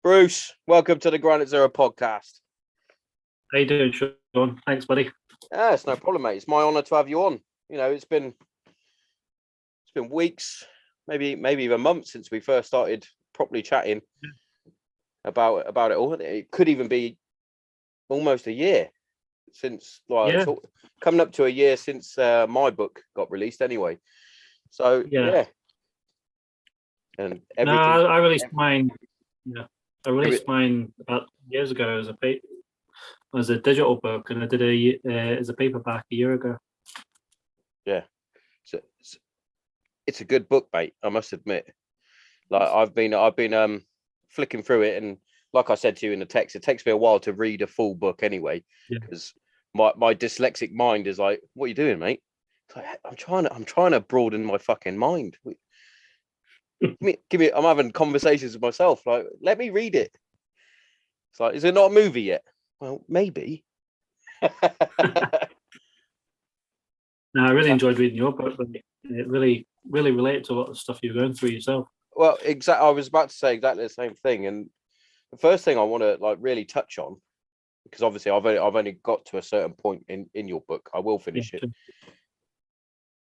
Bruce, welcome to the Granite Zero podcast. How you doing, Sean? Thanks, buddy. Yeah, it's no problem, mate. It's my honour to have you on. You know, it's been weeks, maybe even months since we first started properly chatting about it all. It could even be almost a year since, coming up to a year since my book got released. Anyway, so yeah. And everything. No, I released mine. Yeah, I released mine about years ago as a digital book, and I did as a paperback a year ago. Yeah, so it's a good book, mate. I must admit. Like I've been flicking through it, and like I said to you in the text, it takes me a while to read a full book anyway, because my dyslexic mind is like, "What are you doing, mate?" It's like, I'm trying to broaden my fucking mind. Give me. I'm having conversations with myself. Like, let me read it. It's like, is it not a movie yet? Well, maybe. No, I really enjoyed reading your book, but it really related to a lot of stuff you were going through yourself. Well, exactly. I was about to say exactly the same thing, and the first thing I want to really touch on, because obviously I've only got to a certain point in your book. I will finish it.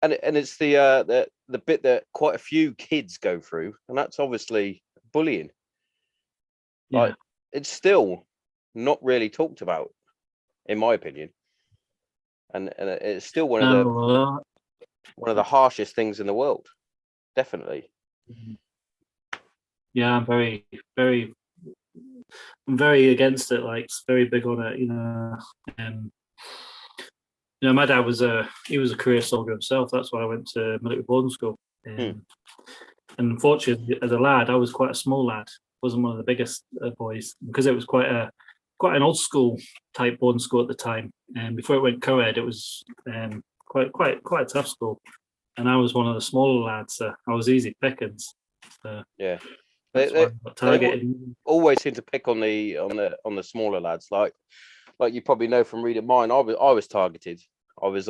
And it's the bit that quite a few kids go through, and that's obviously bullying. Yeah. Like, it's still not really talked about, in my opinion, and it's still one of the harshest things in the world, definitely. Yeah, I'm very against it. Like, it's very big on it. My dad was a career soldier himself. That's why I went to military boarding school. And unfortunately, as a lad, I was quite a small lad. Wasn't one of the biggest boys, because it was quite an old school type boarding school at the time. And before it went co-ed, it was quite a tough school. And I was one of the smaller lads, so I was easy pickings. So yeah, they always seem to pick on the smaller lads. Like you probably know from reading mine, I was targeted. I was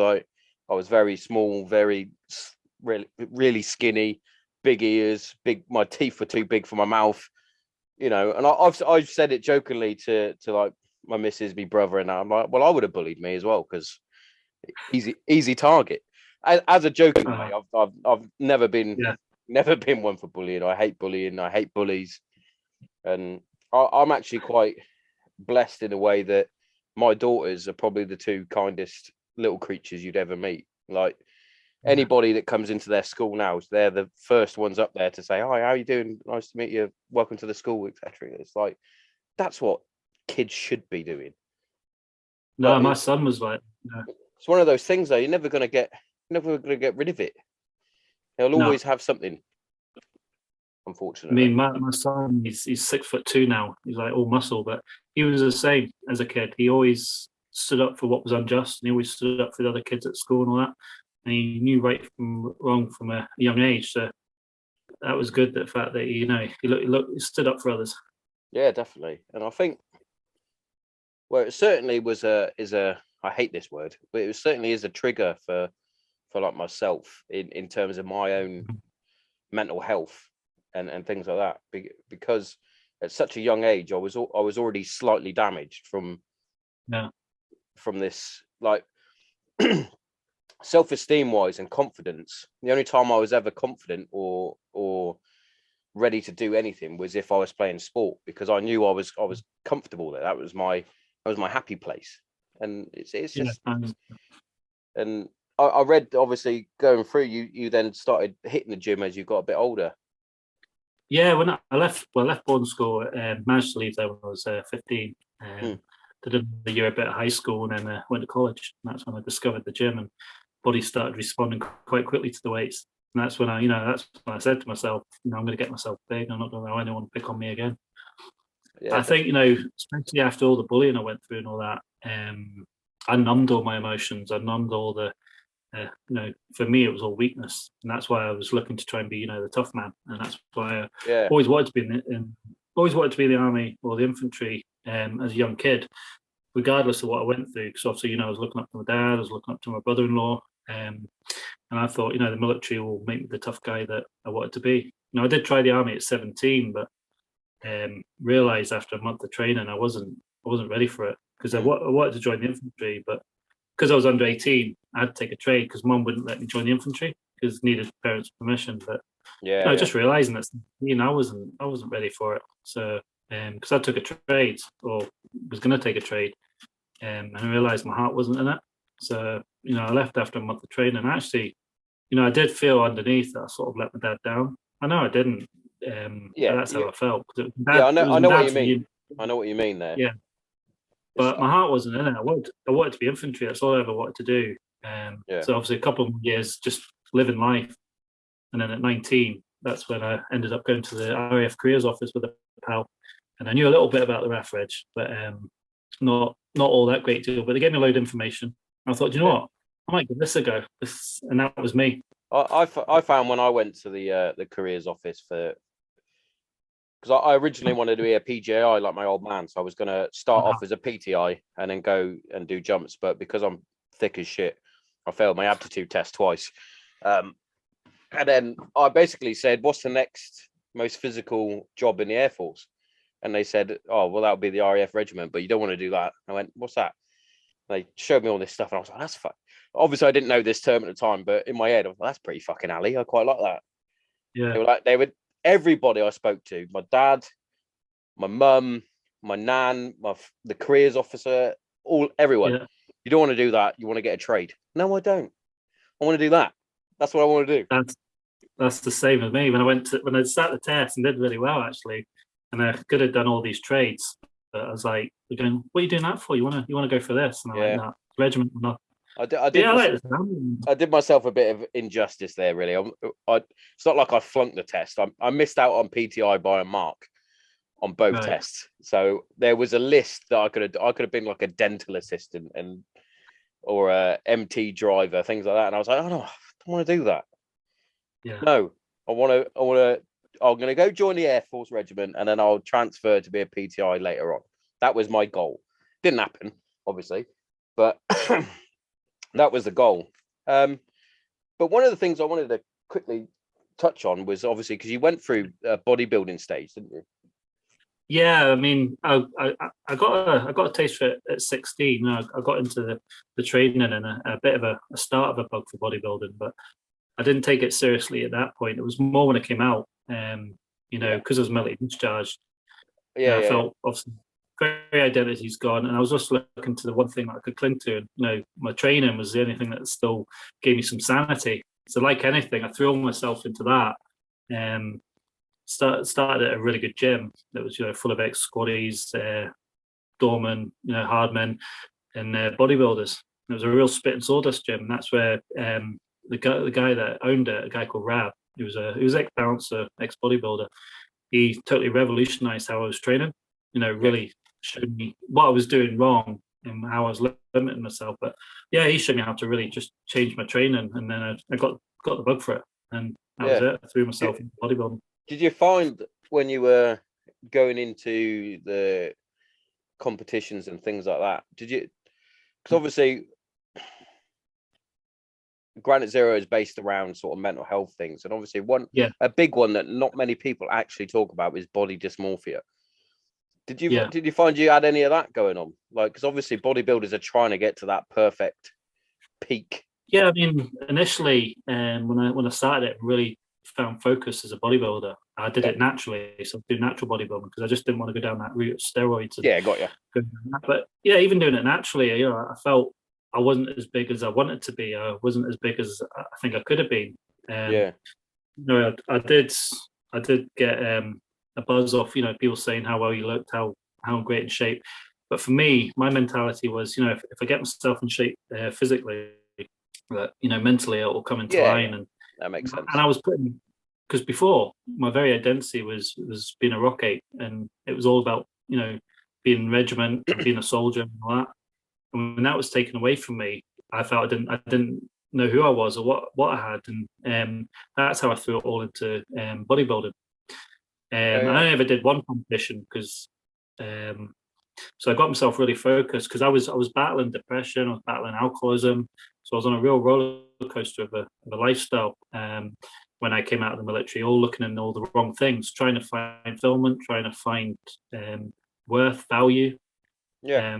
very small, really skinny, big ears, my teeth were too big for my mouth, and I've said it jokingly to like my missus, my brother, and I'm like, well, I would have bullied me as well, because easy target. As a joking way, I've never been one for bullying. I hate bullying. I hate bullies, and I'm actually quite blessed in a way that my daughters are probably the two kindest little creatures you'd ever meet. Like, anybody that comes into their school now, they're the first ones up there to say, "Hi, how are you doing? Nice to meet you. Welcome to the school," etc. It's like, that's what kids should be doing. No, my son was like, it's one of those things though. You're never gonna get rid of it. He'll always have something. Unfortunately, I mean, my son, he's 6'2" now. He's like all muscle, but he was the same as a kid. He always stood up for what was unjust, and he always stood up for the other kids at school and all that. And he knew right from wrong from a young age. So that was good. The fact that he stood up for others. Yeah, definitely. And I think, well, it certainly is a. I hate this word, but it certainly is a trigger for like myself in terms of my own mental health and things like that, because at such a young age I was already slightly damaged from this, like, self-esteem wise and confidence. The only time I was ever confident or ready to do anything was if I was playing sport, because I knew I was comfortable there. That was my happy place. And it's just and I read, obviously, going through, you then started hitting the gym as you got a bit older. Yeah, when I left boarding school, managed to leave there when I was 15. Did a year a bit of high school, and then went to college. And that's when I discovered the gym, and body started responding quite quickly to the weights. And that's when I said to myself, I'm going to get myself big. I'm not going to allow anyone to pick on me again. Yeah, I think, especially after all the bullying I went through and all that, I numbed all my emotions. I numbed all the, for me, it was all weakness. And that's why I was looking to try and be, the tough man. And that's why I always wanted to be in the army or the infantry as a young kid, regardless of what I went through. Because obviously, I was looking up to my dad, I was looking up to my brother-in-law. And I thought, the military will make me the tough guy that I wanted to be. I did try the army at 17, but realized after a month of training I wasn't ready for it, because I wanted to join the infantry, but because I was under 18, I had to take a trade because Mum wouldn't let me join the infantry because needed parents' permission. But just realizing that, I wasn't ready for it. So because I took a trade, or was going to take a trade, and I realized my heart wasn't in it. So I left after a month of training. Actually, I did feel underneath that I sort of let my dad down. I know I didn't. But that's how I felt. I know what you mean. I know what you mean there. Yeah. But my heart wasn't in it. I wanted to be infantry. That's all I ever wanted to do. So obviously a couple of years just living life. And then at 19, that's when I ended up going to the RAF careers office with a pal. And I knew a little bit about the RAF Reg, but not all that great deal. But they gave me a load of information. I thought, you know what? I might give this a go. And that was me. I found when I went to the careers office because I originally wanted to be a PGI like my old man. So I was going to start off as a PTI and then go and do jumps. But because I'm thick as shit, I failed my aptitude test twice. And then I basically said, what's the next most physical job in the Air Force? And they said, oh, well, that would be the RAF Regiment, but you don't want to do that. I went, what's that? They showed me all this stuff and I was like, that's fun. Obviously, I didn't know this term at the time, but in my head, I was like, that's pretty fucking alley. I quite like that. Yeah. Everybody I spoke to, my dad, my mum, my nan, the careers officer, everyone. Yeah. You don't want to do that. You want to get a trade. No, I don't. I want to do that. That's what I want to do. That's the same as me. When I sat the test and did really well, actually, and I could have done all these trades, but I was like, "We're going. What are you doing that for? You want to go for this?" And I'm like, "No, regiment or not." I did myself a bit of injustice there, really. It's not like I flunked the test. I missed out on PTI by a mark on both tests. So there was a list that I could have been like a dental assistant or a MT driver, things like that. And I was like, oh no, I don't want to do that. Yeah. No, I'm going to go join the Air Force Regiment and then I'll transfer to be a PTI later on. That was my goal. Didn't happen, obviously, but that was the goal. But one of the things I wanted to quickly touch on was obviously because you went through a bodybuilding stage, didn't you? Yeah, I mean, I got a taste for it at 16. I got into the training and a bit of a start of a bug for bodybuilding, but I didn't take it seriously at that point. It was more when it came out, because I was military discharged. I felt obviously very identity's gone, and I was just looking to the one thing that I could cling to. And, my training was the only thing that still gave me some sanity. So, like anything, I threw myself into that. Started at a really good gym that was full of ex-squaddies, doormen, hard men, and bodybuilders. It was a real spit and sawdust gym. And that's where the guy that owned it, a guy called Rab, he was ex-bouncer, ex-bodybuilder. He totally revolutionized how I was training. Really showed me what I was doing wrong and how I was limiting myself. But he showed me how to really just change my training, and then I got the bug for it, and that was it. I threw myself into bodybuilding. Did you find when you were going into the competitions and things like that, because obviously Granite Zero is based around sort of mental health things, and obviously a big one that not many people actually talk about is body dysmorphia. Did you find you had any of that going on? Like, because obviously bodybuilders are trying to get to that perfect peak. Yeah, I mean, initially, when I started it, really found focus as a bodybuilder. I did it naturally, so I do natural bodybuilding because I just didn't want to go down that route of steroids. Got you. But even doing it naturally, I felt I wasn't as big as I wanted to be. I wasn't as big as I think I could have been. I did get a buzz off, people saying how well you looked, how great in shape. But for me, my mentality was, if I get myself in shape physically, but mentally it will come into line. And that makes sense. And I was because before my very identity was being a rock ape, and it was all about being regiment, being a soldier, and all that. And when that was taken away from me, I felt I didn't know who I was or what I had, and that's how I threw it all into bodybuilding. I never did one competition because, so I got myself really focused because I was battling depression, I was battling alcoholism, so I was on a real roller coaster of a lifestyle. when I came out of the military, all looking in all the wrong things, trying to find fulfillment, trying to find worth, value. Yeah.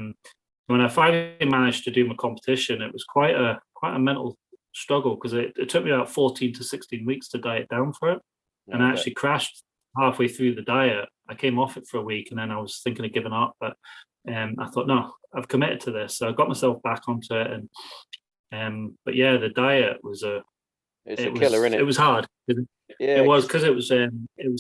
When I finally managed to do my competition, it was quite a mental struggle, because it took me about 14 to 16 weeks to diet down for it. And I actually crashed halfway through the diet. I came off it for a week, and then I was thinking of giving up, but I thought, no, I've committed to this. So I got myself back onto it. And but yeah, the diet was it's a killer, isn't it? It was hard. Yeah, it was, because it was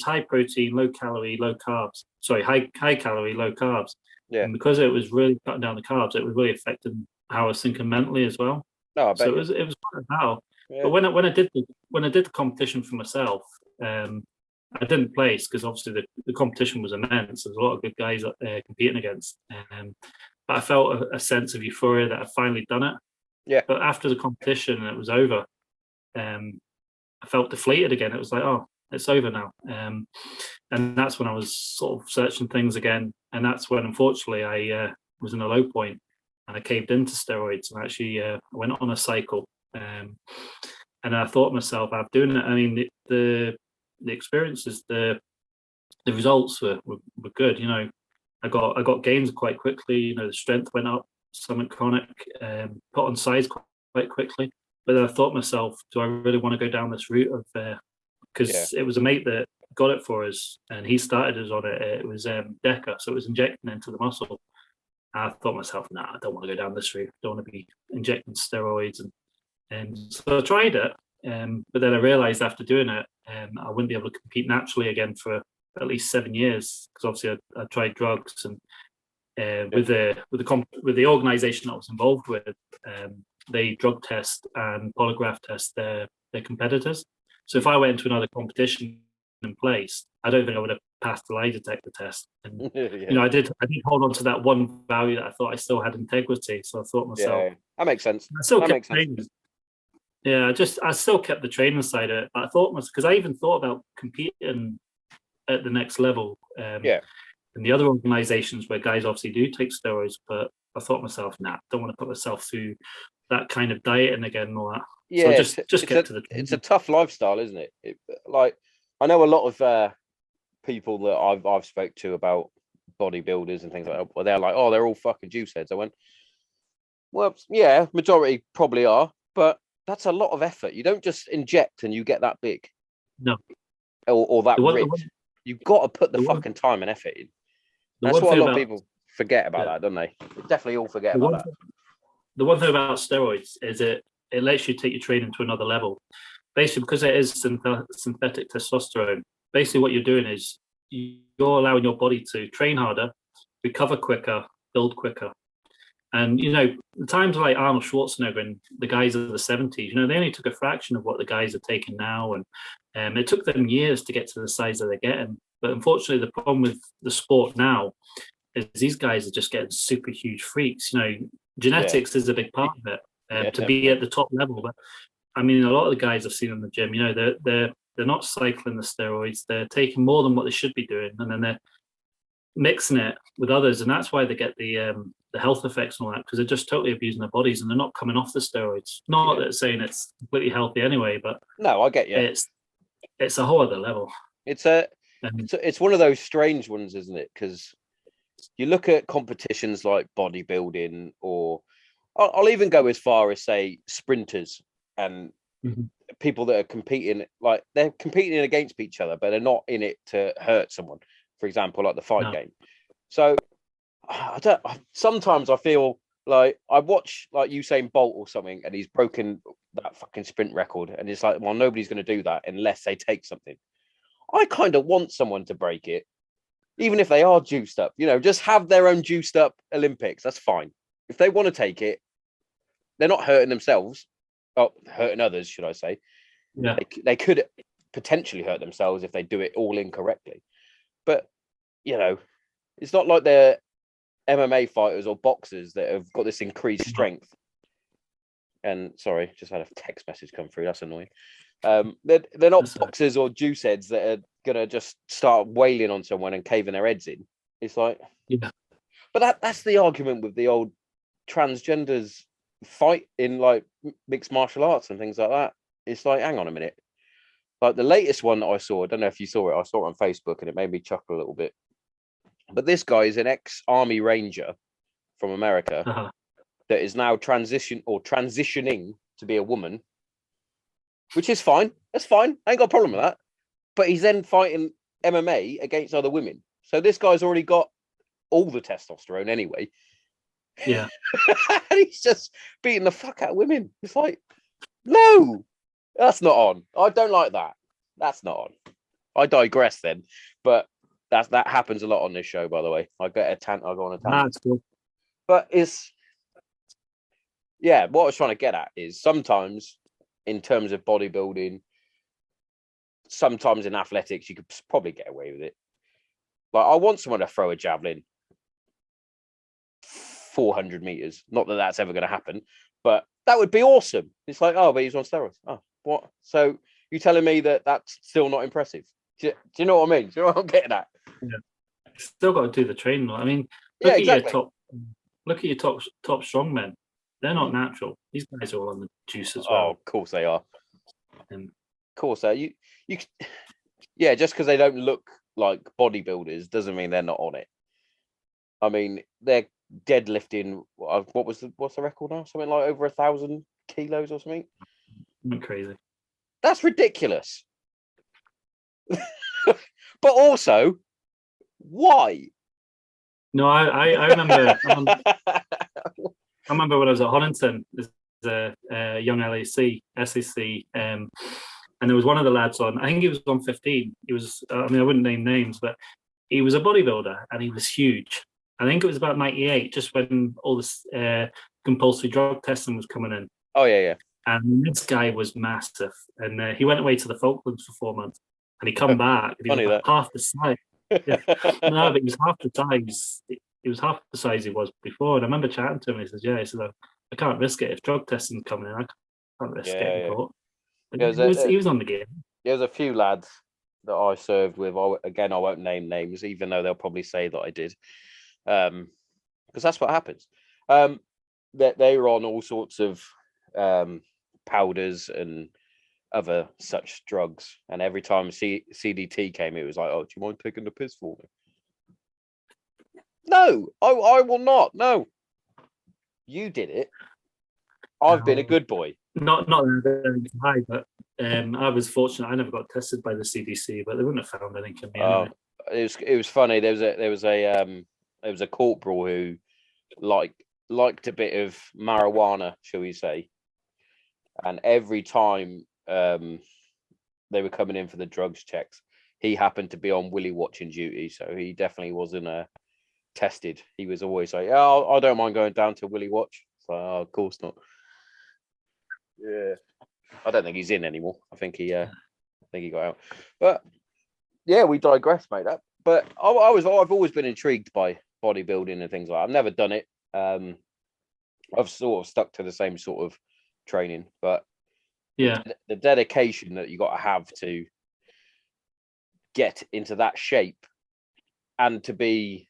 high protein, low calorie, low carbs. Sorry, high calorie, low carbs. Yeah. And because it was really cutting down the carbs, it was really affecting how I was thinking mentally as well. No, I bet So it was quite a battle. Yeah. But when I did the competition for myself, I didn't place, because obviously the competition was immense. There's a lot of good guys competing against. But I felt a sense of euphoria that I'd finally done it. Yeah. But after the competition and it was over, I felt deflated again. It was like, oh, it's over now. And that's when I was sort of searching things again. And that's when, unfortunately, I was in a low point, and I caved into steroids, and actually went on a cycle. And I thought to myself, I'm doing it. I mean, the experiences, the results were good. You know, I got gains quite quickly. You know, the strength went up, something chronic, put on size quite quickly. But then I thought to myself, do I really want to go down this route of because it was a mate that got it for us, and he started us on it. It was DECA, so it was injecting into the muscle. I thought to myself, nah, I don't want to go down this route. I don't want to be injecting steroids. And so I tried it, but then I realized after doing it, I wouldn't be able to compete naturally again for at least 7 years, because obviously I tried drugs, and with the organization I was involved with, they drug test and polygraph test their competitors. So if I went into another competition in place, I don't think I would have passed the lie detector test. And you know, I did hold on to that one value that I thought I still had integrity. So I thought to myself, that makes sense. I still kept training. Yeah, I still kept the training side of it. But I thought, because I even thought about competing at the next level. And the other organizations where guys obviously do take steroids, but I thought to myself, nah, don't want to put myself through that kind of dieting again and all that. Yeah, so just get to the training. It's a tough lifestyle, isn't it? Like, I know a lot of people that I've spoke to about bodybuilders and things like that, but they're like, oh, they're all fucking juice heads. I went, well, yeah, majority probably are, but that's a lot of effort. You don't just inject and you get that big. No. Or that ripped. You've got to put the fucking time and effort in. That's what a lot of people forget about that, don't they? They definitely all forget about that. The one thing about steroids is it lets you take your training to another level. Basically, because it is synthetic testosterone, basically what you're doing is you're allowing your body to train harder, recover quicker, build quicker. And, you know, the times like Arnold Schwarzenegger and the guys of the 70s, you know, they only took a fraction of what the guys are taking now. And it took them years to get to the size that they're getting. But unfortunately, the problem with the sport now is these guys are just getting super huge freaks. You know, genetics is a big part of it to be at the top level. But I mean, a lot of the guys I've seen in the gym, you know, they're not cycling the steroids. They're taking more than what they should be doing, and then they're mixing it with others, and that's why they get the health effects and all that, because they're just totally abusing their bodies and they're not coming off the steroids. Not that saying it's completely healthy anyway, but no, I get you. It's a whole other level. It's one of those strange ones, isn't it? Because you look at competitions like bodybuilding, or I'll even go as far as say sprinters and people that are competing, like they're competing against each other, but they're not in it to hurt someone. For example, like the fight game. So sometimes I feel like I watch like Usain Bolt or something, and he's broken that fucking sprint record, and it's like, well, nobody's going to do that unless they take something. I kind of want someone to break it, even if they are juiced up. You know, just have their own juiced up Olympics. That's fine. If they want to take it, they're not hurting themselves. Oh, hurting others, should I say? Yeah, they could potentially hurt themselves if they do it all incorrectly. But you know, it's not like they're MMA fighters or boxers that have got this increased strength. And sorry, just had a text message come through. That's annoying. They're not boxers or juice heads that are gonna just start wailing on someone and caving their heads in. It's like, but that's the argument with the old transgenders fight in like mixed martial arts and things like that. It's like, hang on a minute, Like the latest one that I saw, I don't know if you saw it. I saw it on Facebook, and it made me chuckle a little bit. But this guy is an ex-army ranger from America that is now transitioning to be a woman, which is fine. That's fine. I ain't got a problem with that. But he's then fighting MMA against other women. So this guy's already got all the testosterone anyway. Yeah. And he's just beating the fuck out of women. It's like, no, that's not on. I don't like that. That's not on. I digress then. But that happens a lot on this show, by the way. I go on a tangent. That's cool. But what I was trying to get at is sometimes in terms of bodybuilding, sometimes in athletics, you could probably get away with it. Like, I want someone to throw a javelin 400 meters. Not that that's ever going to happen, but that would be awesome. It's like, oh, but he's on steroids. Oh, what? So you're telling me that that's still not impressive? Do you know what I mean? Do you know what I'm getting at? Yeah. Still got to do the training. I mean, yeah, exactly. Look at your top strongmen. They're not natural. These guys are all on the juice as well. Oh, of course they are. Of course they are. You yeah, just because they don't look like bodybuilders doesn't mean they're not on it. I mean, they're deadlifting. What's the record now? Something like over 1,000 kilos or something. Crazy. That's ridiculous. But also, why? No, I remember. I remember when I was at Honington, there's a young SEC, and there was one of the lads on. I think he was on 15. He was. I mean, I wouldn't name names, but he was a bodybuilder, and he was huge. I think it was about 98, just when all this compulsory drug testing was coming in. Oh yeah. And this guy was massive, and he went away to the Falklands for 4 months, and he come back, and he was about half the size. Yeah. No, but he was half the size. He was half the size he was before. And I remember chatting to him, and he says, "Yeah, he says, I can't risk it if drug testing's coming in. I can't risk getting caught." He was on the game. There's a few lads that I served with. I won't name names, even though they'll probably say that I did, because that's what happens. They were on all sorts of powders and other such drugs, and every time CDT came, it was like, "Oh, do you mind taking the piss for me?" No, I will not. No, you did it. I've been a good boy. Not very high, but I was fortunate. I never got tested by the CDC, but they wouldn't have found anything in me anyway. It was funny. There was a corporal who liked a bit of marijuana, shall we say, and every time they were coming in for the drugs checks, he happened to be on willy watching duty, so he definitely wasn't tested. He was always like, "Oh, I don't mind going down to willy watch." So, oh, of course not. Yeah, I don't think he's in anymore. I think he got out. But yeah, we digress, mate. But I've always been intrigued by bodybuilding and things like that. I've never done it. I've sort of stuck to the same sort of training, but yeah, the dedication that you got to have to get into that shape and to be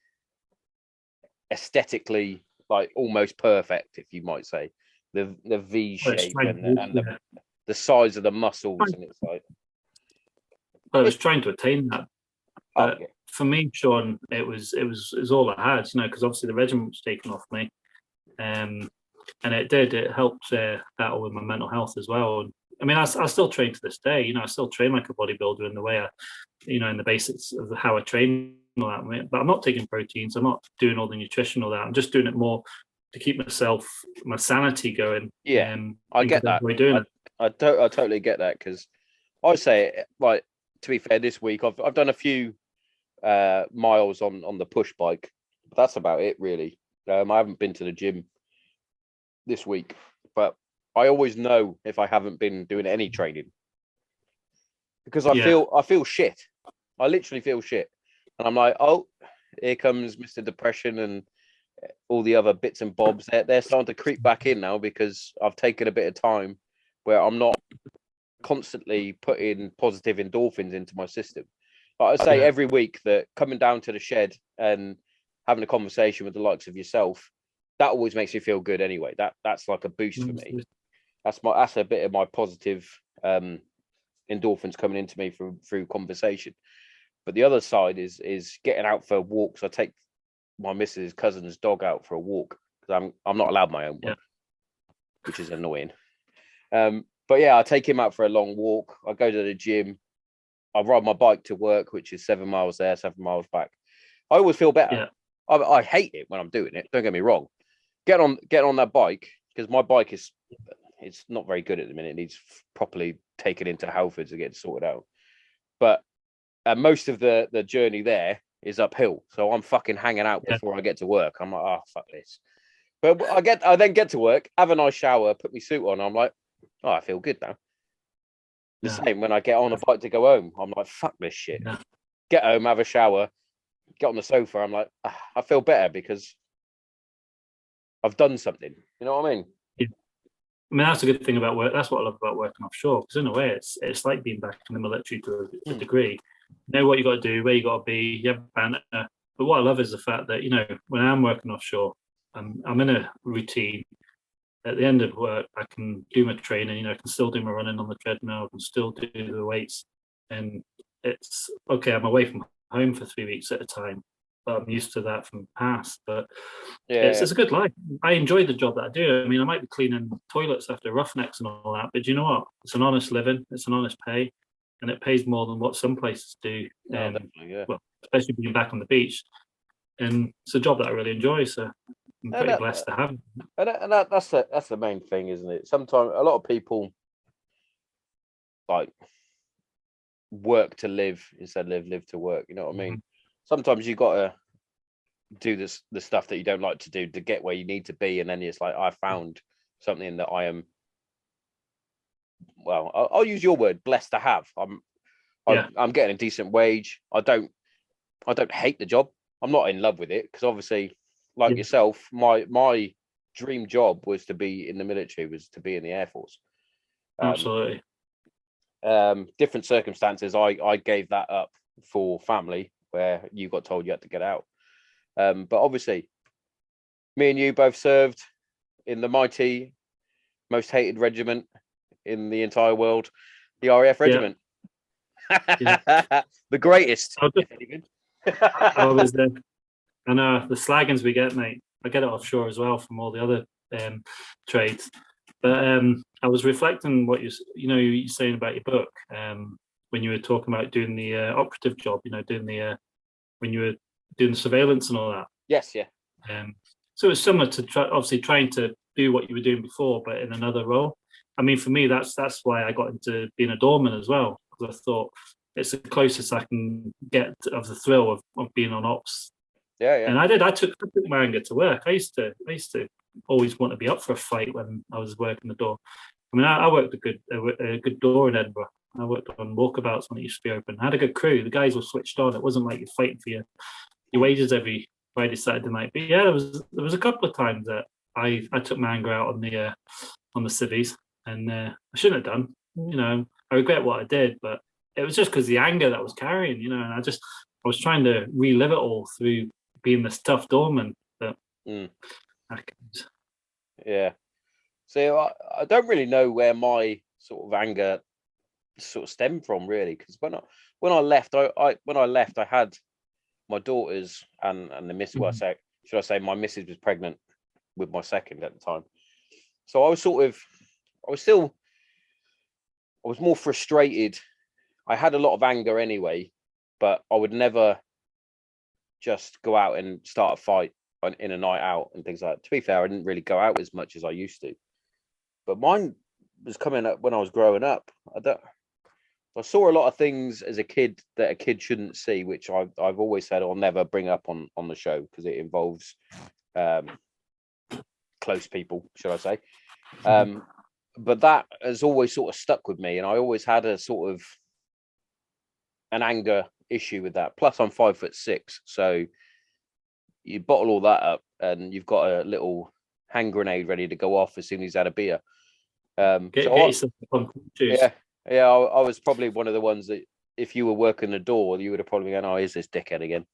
aesthetically like almost perfect, if you might say, the V shape and the size of the muscles, and it's like, I was trying to attain that. But for me, Sean, it was all I had, because obviously the regiment was taken off me, and it helped battle with my mental health as well. And I mean, I still train to this day. I still train like a bodybuilder in the way in the basics of how I train and all that. But I'm not taking proteins. I'm not doing all the nutrition, all that. I'm just doing it more to keep my sanity going. Yeah, I get that. I totally get that, because I say, like, to be fair, this week I've done a few miles on the push bike, but that's about it really. I haven't been to the gym this week, but I always know if I haven't been doing any training, because I feel shit. I literally feel shit, and I'm like, oh, here comes Mr. Depression and all the other bits and bobs. They're starting to creep back in now, because I've taken a bit of time where I'm not constantly putting positive endorphins into my system. But I say every week that coming down to the shed and having a conversation with the likes of yourself, that always makes me feel good anyway. That's like a boost for me. That's a bit of my positive endorphins coming into me through conversation. But the other side is getting out for walks. I take my missus' cousin's dog out for a walk because I'm not allowed my own one, which is annoying. But yeah, I take him out for a long walk. I go to the gym. I ride my bike to work, which is 7 miles there, 7 miles back. I always feel better. I hate it when I'm doing it. Don't get me wrong. Get on that bike, because my bike it's not very good at the minute. It needs properly taken into Halfords to get sorted out. But most of the journey there is uphill, so I'm fucking hanging out before I get to work. I'm like, oh fuck this. But I then get to work, have a nice shower, put my suit on. I'm like, oh, I feel good now. The same when I get on a bike to go home. I'm like, fuck this shit. Get home, have a shower, get on the sofa. I'm like, I feel better because I've done something. You know what I mean? Yeah. I mean, that's a good thing about work. That's what I love about working offshore, because in a way, it's like being back in the military to a degree. You know what you got to do, where you got to be. You have banter. But what I love is the fact that, you know, when I'm working offshore, I'm in a routine. At the end of work, I can do my training. You know, I can still do my running on the treadmill. I can still do the weights, and it's okay. I'm away from home for 3 weeks at a time, but I'm used to that from past. But it's a good life. I enjoy the job that I do. I mean, I might be cleaning toilets after Roughnecks and all that, but you know what? It's an honest living. It's an honest pay, and it pays more than what some places do. Well, especially being back on the beach, and it's a job that I really enjoy. So I'm pretty blessed to have it. And that's the main thing, isn't it? Sometimes a lot of people like work to live instead of live to work. You know what I mean? Sometimes you got to do the stuff that you don't like to do to get where you need to be, and then it's like, I found something that I am. Well, I'll use your word, blessed to have. I'm getting a decent wage. I don't hate the job. I'm not in love with it, because obviously, like yourself, my dream job was to be in the military, was to be in the Air Force. Absolutely. Different circumstances, I gave that up for family, where you got told you had to get out. But obviously, me and you both served in the mighty, most hated regiment in the entire world, the RAF Regiment. The greatest. I was there. I know the slaggings we get, mate. I get it offshore as well from all the other trades. But I was reflecting what you're saying about your book, when you were talking about doing the operative job. You know, doing the when you were doing the surveillance and all that. Yes, yeah. So it's similar to obviously trying to do what you were doing before, but in another role. I mean, for me, that's why I got into being a doorman as well, because I thought it's the closest I can get of the thrill of being on ops. Yeah. And I took my anger to work. I used to always want to be up for a fight when I was working the door. I mean, I worked a good door in Edinburgh. I worked on walkabouts when it used to be open. I had a good crew. The guys were switched on. It wasn't like you're fighting for your wages every Friday, Saturday night. But yeah, there was a couple of times that I took my anger out on the civvies, and I shouldn't have done. You know, I regret what I did, but it was just because the anger that I was carrying. You know, and I was trying to relive it all through being this tough doorman. But yeah. So I don't really know where my sort of anger sort of stemmed from, really, because when I left, I had my daughters and the miss. Well, should I say my missus was pregnant with my second at the time. So I was more frustrated. I had a lot of anger anyway, but I would never just go out and start a fight in a night out and things like that. To be fair, I didn't really go out as much as I used to. But mine was coming up when I was growing up. I saw a lot of things as a kid that a kid shouldn't see, which I've always said I'll never bring up on the show, because it involves close people, should I say. But that has always sort of stuck with me, and I always had a sort of an anger issue with that. Plus, I'm 5'6", so you bottle all that up, and you've got a little hand grenade ready to go off as soon as he's had a beer. I was probably one of the ones that, if you were working the door, you would have probably gone, "Oh, is this dickhead again?"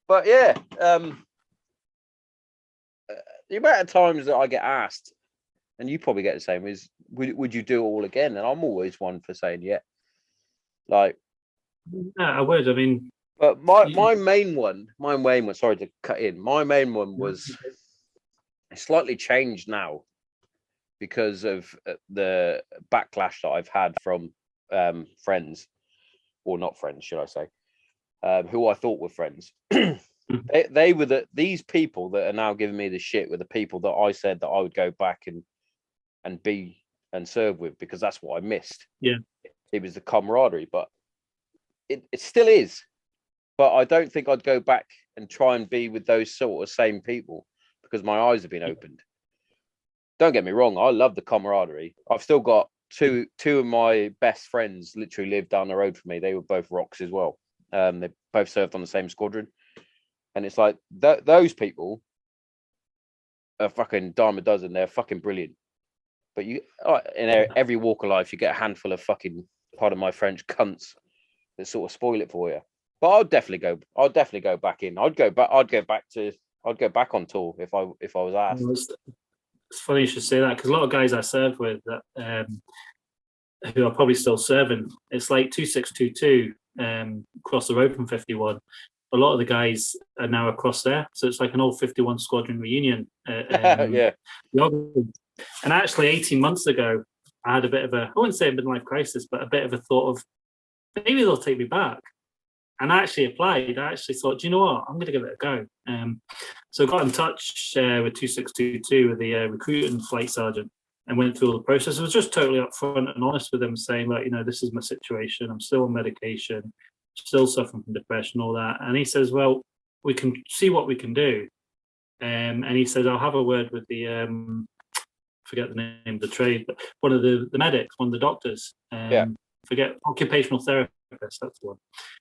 But yeah, the amount of times that I get asked, and you probably get the same, is would you do it all again? And I'm always one for saying yeah. Like, yeah, I would. I mean, but my main one, sorry to cut in, my main one was slightly changed now because of the backlash that I've had from friends, or not friends, should I say, who I thought were friends. They were these people that are now giving me the shit were the people that I said that I would go back and be and serve with, because that's what I missed. Yeah, it was the camaraderie, but it still is. But I don't think I'd go back and try and be with those sort of same people, because my eyes have been opened. Don't get me wrong, I love the camaraderie. I've still got two of my best friends literally live down the road from me. They were both rocks as well. They both served on the same squadron. And it's like, those people are fucking dime a dozen. They're fucking brilliant. But you, in every walk of life, you get a handful of fucking, pardon my French, cunts that sort of spoil it for you. But I'll definitely go back in. I'd go back on tour if I was asked. It's funny you should say that, because a lot of guys I served with that who are probably still serving, it's like 2622 across the road from 51. A lot of the guys are now across there, so it's like an old 51 squadron reunion. Yeah. And actually, 18 months ago, I had a bit of I wouldn't say a midlife crisis, but a bit of a thought of maybe they'll take me back. And I actually applied. I actually thought, do you know what? I'm going to give it a go. So I got in touch with 2622 with the recruiting flight sergeant and went through all the process. I was just totally upfront and honest with him, saying, like, this is my situation. I'm still on medication, still suffering from depression, all that. And he says, well, we can see what we can do. And he says, I'll have a word with the, forget the name of the trade, but one of the medics, one of the doctors. Forget, occupational therapist, that's the one.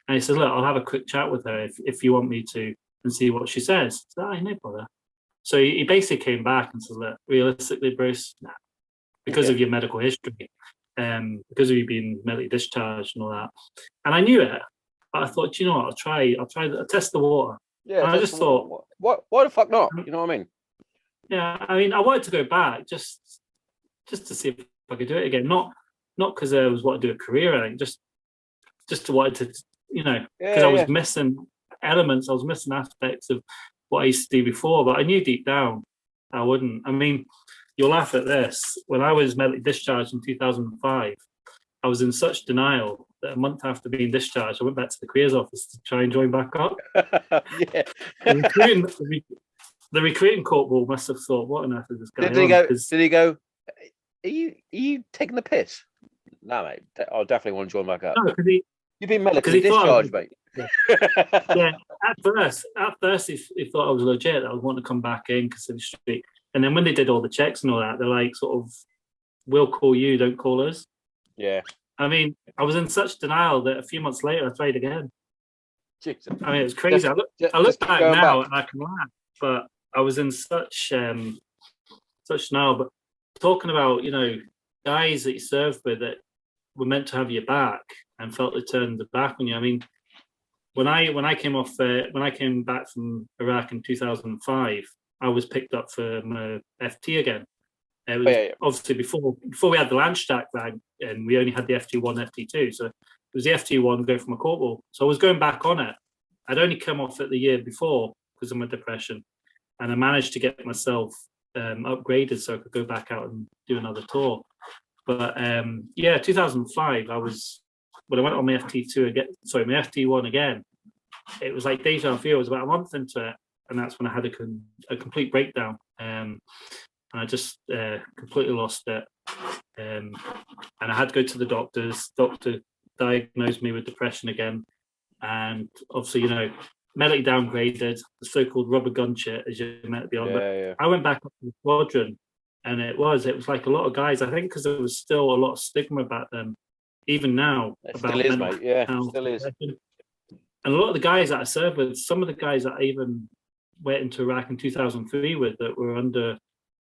And he says, look, I'll have a quick chat with her if you want me to, and see what she says. I said, no bother. So he basically came back and said, look, realistically, Bruce, nah, because of your medical history, because of you being medically discharged and all that. And I knew it. But I thought, you know what, I'll test the water. Yeah. And I just thought, why the fuck not? You know what I mean? Yeah, I mean, I wanted to go back just to see if I could do it again. Not because I was wanting to do a career, I think, just to wanted to, because I was missing elements, I was missing aspects of what I used to do before. But I knew deep down I wouldn't. I mean, you'll laugh at this. When I was medically discharged in 2005, I was in such denial that a month after being discharged, I went back to the careers office to try and join back up. Yeah. The recruiting corporal must have thought, what on earth is this guy Did he go, are you taking the piss? No, mate. I definitely want to join back up. No, you've been medically discharged, mate. Yeah. At first, he thought I was legit. I was wanting to come back in because of the street. And then when they did all the checks and all that, they're like, sort of, we'll call you, don't call us. Yeah. I mean, I was in such denial that a few months later, I tried again. Jesus. I mean, it was crazy. I look back now and I can laugh, but I was in such denial. But talking about, guys that you served with that were meant to have your back and felt they turned their back on you. I mean, when I came back from Iraq in 2005, I was picked up for my FT again. It was obviously before we had the Landstag rank, and we only had the FT1, FT2. So it was the FT1 go from a corporal. So I was going back on it. I'd only come off it the year before because of my depression, and I managed to get myself upgraded so I could go back out and do another tour. But 2005, when I went on my FT2 again, my FT1 again, it was like deja vu. I was about a month into it, and that's when I had a complete breakdown. And I just completely lost it. And I had to go to the doctors. Doctor diagnosed me with depression again. And obviously, medically downgraded, the so-called rubber gun shit, as you met beyond. But I went back up to the squadron, and it was like a lot of guys, I think, because there was still a lot of stigma back then, even now. It still is, mate. Yeah, it still is. And a lot of the guys that I served with, some of the guys that I even went into Iraq in 2003 with, that were under,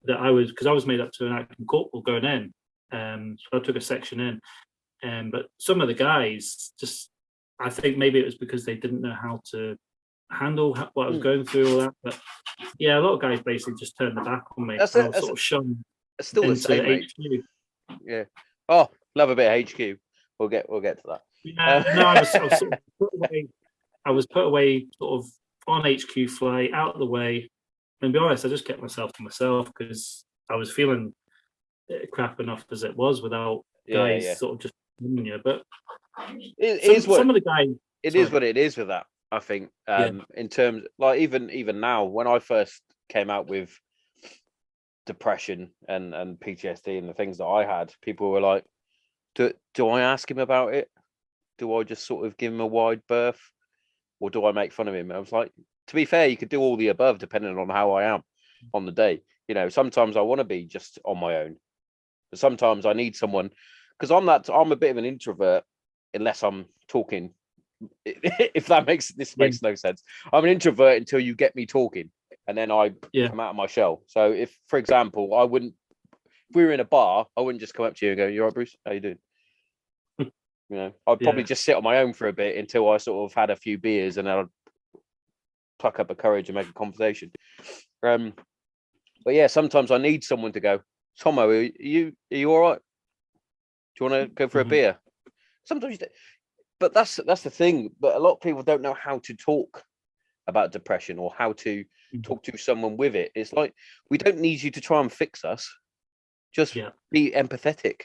because I was made up to an acting corporal going in, so I took a section in, but some of the guys just, I think maybe it was because they didn't know how to handle what I was going through, all that. But yeah, a lot of guys basically just turned their back on me. Sort of shunned. still the into same, mate. HQ. Yeah. Oh, love a bit of HQ. We'll get to that. Yeah, no, I was sort of put away. I was put away sort of on HQ flight, out of the way. And to be honest, I just kept myself to myself because I was feeling crap enough as it was without guys sort of just you know. But some of the guys, it is what it is with that. I think in terms like even now when I first came out with depression and PTSD and the things that I had, people were like, do I ask him about it? Do I just sort of give him a wide berth, or do I make fun of him? And I was like, to be fair, you could do all the above depending on how I am on the day. You know, sometimes I want to be just on my own, but sometimes I need someone because I'm a bit of an introvert unless I'm talking. If that makes no sense. I'm an introvert until you get me talking, and then I come out of my shell. So if, for example, if we were in a bar, I wouldn't just come up to you and go, "You all right, Bruce? How you doing?" You know, I'd probably just sit on my own for a bit until I sort of had a few beers, and then I'd pluck up the courage and make a conversation. But yeah, sometimes I need someone to go, Tommo, are you all right? Do you want to go for a beer? Sometimes, but that's the thing. But a lot of people don't know how to talk about depression or how to talk to someone with it. It's like, we don't need you to try and fix us. Just be empathetic.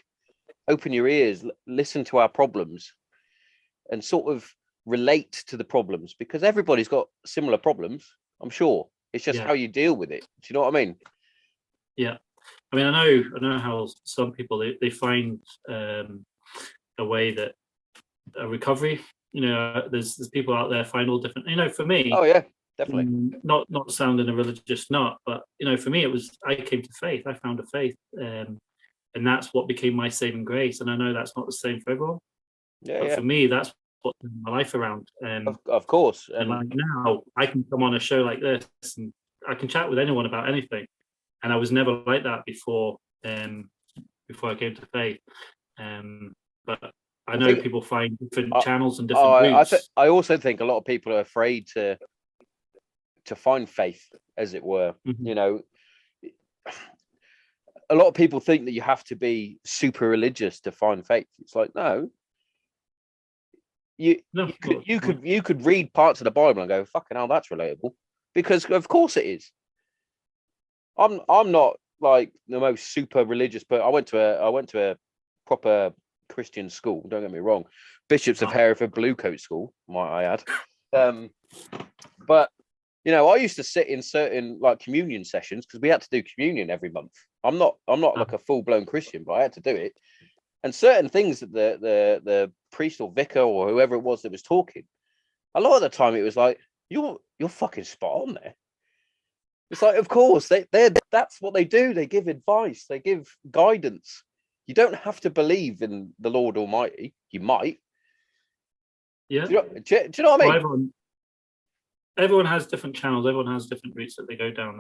Open your ears, listen to our problems, and sort of relate to the problems, because everybody's got similar problems, I'm sure. It's just how you deal with it. Do you know what I mean? Yeah. I mean, I know how some people, they find a way that a recovery, you know, there's people out there find all different, you know, for me. Oh, yeah, definitely. Not sounding a religious nut, but, you know, for me, I came to faith. I found a faith. And that's what became my saving grace. And I know that's not the same for everyone. But for me, that's what turned my life around. Of course. And like now, I can come on a show like this and I can chat with anyone about anything. And I was never like that before I came to faith. But I know people find different channels and different routes. I also think a lot of people are afraid to find faith, as it were. You know, a lot of people think that you have to be super religious to find faith. It's like, no. You could read parts of the Bible and go, fucking hell, that's relatable. Because of course it is. I'm not like the most super religious, but I went to a proper Christian school, don't get me wrong. Bishops of Hereford Bluecoat School, might I add. But you know, I used to sit in certain like communion sessions because we had to do communion every month. I'm not like a full-blown Christian, but I had to do it. And certain things that the priest or vicar or whoever it was that was talking, a lot of the time it was like, you're fucking spot on there. It's like, of course, that's what they do. They give advice, they give guidance. You don't have to believe in the Lord Almighty. You might. Yeah. Do you know what I mean? Well, everyone has different channels. Everyone has different routes that they go down.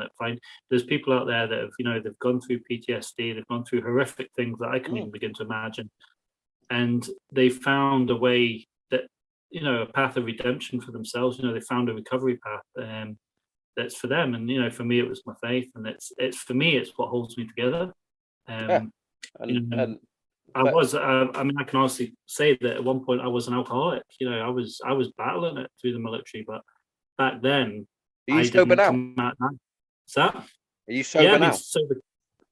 There's people out there that have, you know, they've gone through PTSD. They've gone through horrific things that I can't even begin to imagine, and they found a way that, you know, a path of redemption for themselves. You know, they found a recovery path that's for them. And you know, for me, it was my faith, and it's for me, it's what holds me together. I mean, I can honestly say that at one point I was an alcoholic. You know, I was battling it through the military, but back then, are you sober now? What's that? Are you sober now?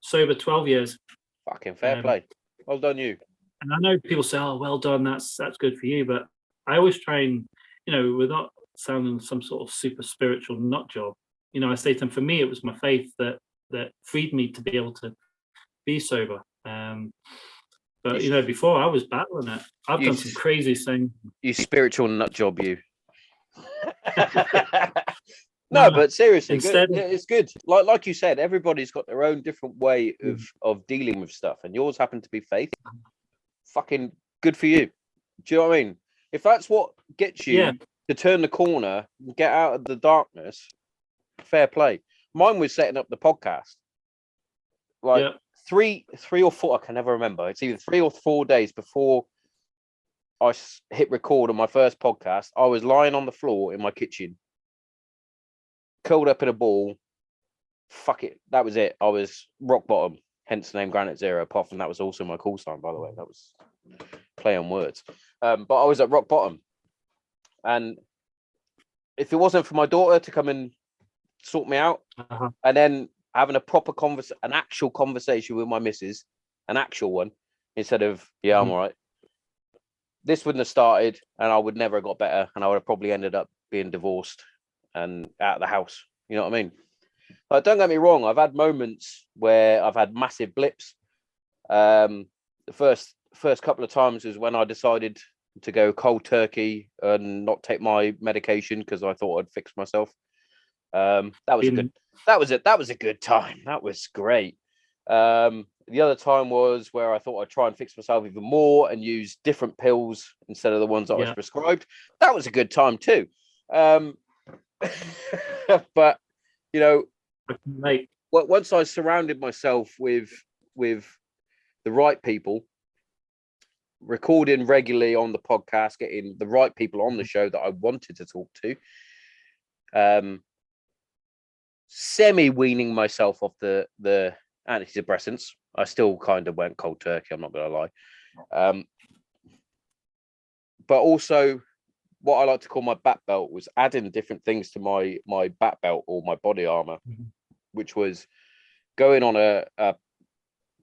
Sober 12 years. Fucking fair play. Well done, you. And I know people say, "Oh, well done. That's good for you." But I always try and, you know, without sounding some sort of super spiritual nut job, you know, I say to them, for me, it was my faith that freed me to be able to be sober. But you know, before I was battling it. I've done some crazy things. You spiritual nut job, you. No, but seriously, it's good. Like you said, everybody's got their own different way of dealing with stuff, and yours happened to be faith. Fucking good for you. Do you know what I mean? If that's what gets you to turn the corner, get out of the darkness, fair play. Mine was setting up the podcast. Like 3 or 4, I can never remember. It's either 3 or 4 days before I hit record on my first podcast. I was lying on the floor in my kitchen, curled up in a ball. Fuck it. That was it. I was rock bottom. hence the name Granite Zero. Apart from that was also my call sign, by the way. That was play on words. But I was at rock bottom, and if it wasn't for my daughter to come and sort me out, and then having a proper an actual conversation with my missus, an actual one, instead of I'm all right, this wouldn't have started, and I would never have got better, and I would have probably ended up being divorced and out of the house. You know what I mean? But don't get me wrong, I've had moments where I've had massive blips. The first couple of times is when I decided to go cold turkey and not take my medication because I thought I'd fix myself. That was a good time. That was great. The other time was where I thought I'd try and fix myself even more and use different pills instead of the ones that I was prescribed. That was a good time too. But you know, once I surrounded myself with the right people, recording regularly on the podcast, getting the right people on the show that I wanted to talk to, semi-weaning myself off the antidepressants. I still kind of went cold turkey, I'm not going to lie. But also, what I like to call my bat belt was adding different things to my bat belt or my body armor, which was going on a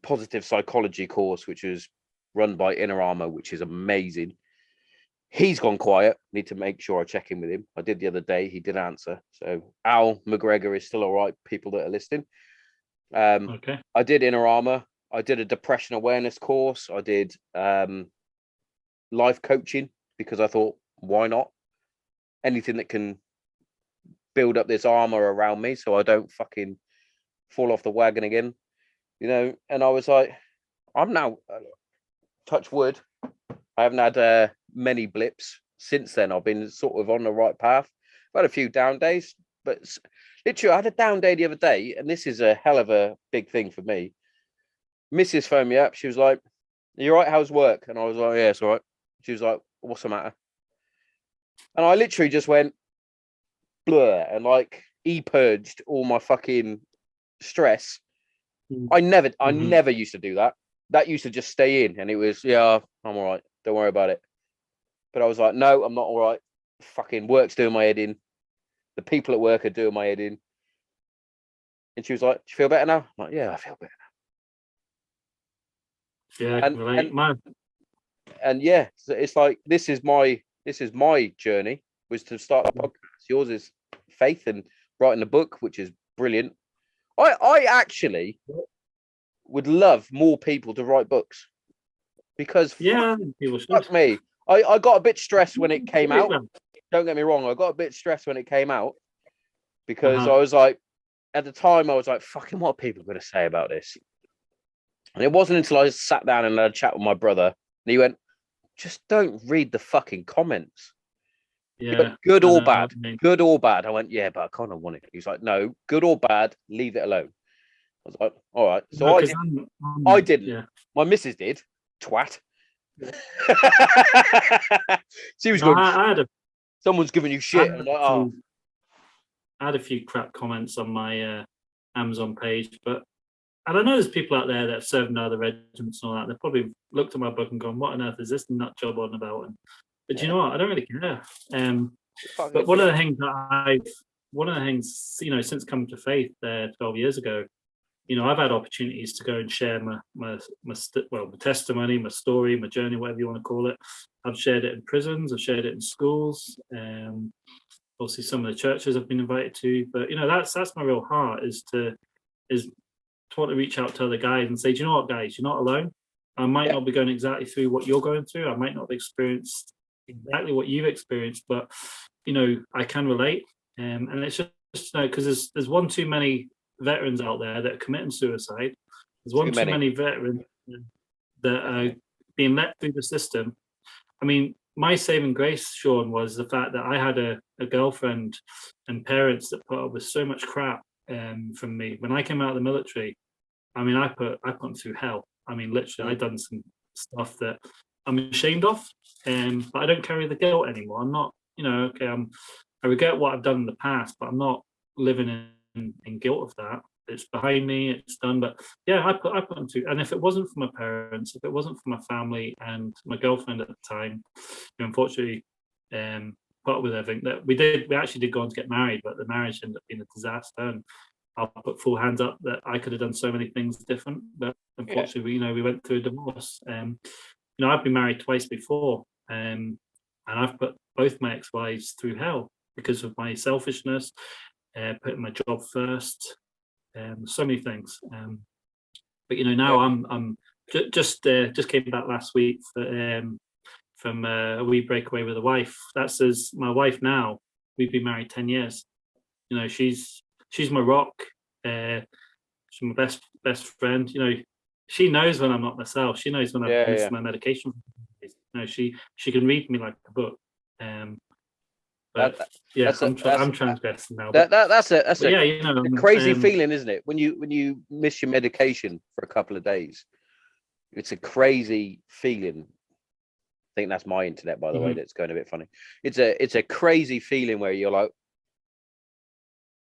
positive psychology course, which was run by Inner Armor, which is amazing. He's gone quiet. Need to make sure I check in with him. I did the other day. He did answer. So Al McGregor is still all right, people that are listening. Okay. I did Inner Armor. I did a depression awareness course. I did life coaching because I thought, why not? Anything that can build up this armor around me so I don't fucking fall off the wagon again, you know. And I was like, I'm now, touch wood, I haven't had many blips since then. I've been sort of on the right path. I've had a few down days, but literally I had a down day the other day, and this is a hell of a big thing for me. Mrs. phoned me up. She was like, "Are you all right? How's work?" And I was like, "Yeah, it's all right." She was like, "What's the matter?" And I literally just went blur and like purged all my fucking stress. I never used to do that. That used to just stay in, and it was, yeah, I'm all right. Don't worry about it. But I was like, no, I'm not all right. Fucking work's doing my head in. The people at work are doing my head in. And she was like, "Do you feel better now?" I'm like, "Yeah, I feel better now." Yeah, and yeah, so it's like this is my journey, was to start a podcast. Yours is faith and writing a book, which is brilliant. I actually would love more people to write books, because fuck me, I got a bit stressed when it came out. Don't get me wrong, I got a bit stressed when it came out because I was like, at the time I was like, fucking, what are people going to say about this? And it wasn't until I sat down and had a chat with my brother, and he went, "Just don't read the fucking comments." Yeah, went, good or bad, good or bad. I went, "Yeah, but I kind of want it." He's like, "No, good or bad, leave it alone." I was like, "All right." So no, I didn't. Yeah. My missus did. Twat. Yeah. She was going, someone's giving you shit. I'm like, oh. I had a few crap comments on my Amazon page, but I don't know, there's people out there that have served in other regiments and all that. They probably looked at my book and gone, "What on earth is this nut job on about?" But you know what? I don't really care. But one of the things, you know, since coming to faith 12 years ago, you know, I've had opportunities to go and share my testimony, my story, my journey, whatever you want to call it. I've shared it in prisons. I've shared it in schools. Obviously, some of the churches I've been invited to. But you know, that's my real heart, is to want to reach out to other guys and say, "Do you know what, guys? You're not alone. I might not be going exactly through what you're going through. I might not have experienced exactly what you've experienced, but you know, I can relate." And it's just, you know, because there's one too many veterans out there that are committing suicide. There's one too many veterans that are being let through the system. I mean, my saving grace, Sean, was the fact that I had a girlfriend and parents that put up with so much crap from me. When I came out of the military, I mean, I put them through hell. I mean, literally, I've done some stuff that I'm ashamed of, but I don't carry the guilt anymore. I'm not, you know, okay, I regret what I've done in the past, but I'm not living in guilt of that. it's behind me, it's done. But yeah, I put them through. And if it wasn't for my parents, if it wasn't for my family and my girlfriend at the time, unfortunately, part with everything that we actually did go on to get married, but the marriage ended up being a disaster. And I'll put full hands up that I could have done so many things different, but unfortunately, we went through a divorce. I've been married twice before, and I've put both my ex-wives through hell because of my selfishness, putting my job first, so many things. But now I'm just came back last week from a wee breakaway with a wife. That's as my wife now. We've been married 10 years. She's my rock. She's my best friend. She knows when I'm not myself. She knows when I've missed my medication. She can read me like a book. But I'm transgressing now. That's a crazy feeling, isn't it? When you miss your medication for a couple of days, it's a crazy feeling. I think that's my internet, by the way. That's going a bit funny. It's a crazy feeling where you're like,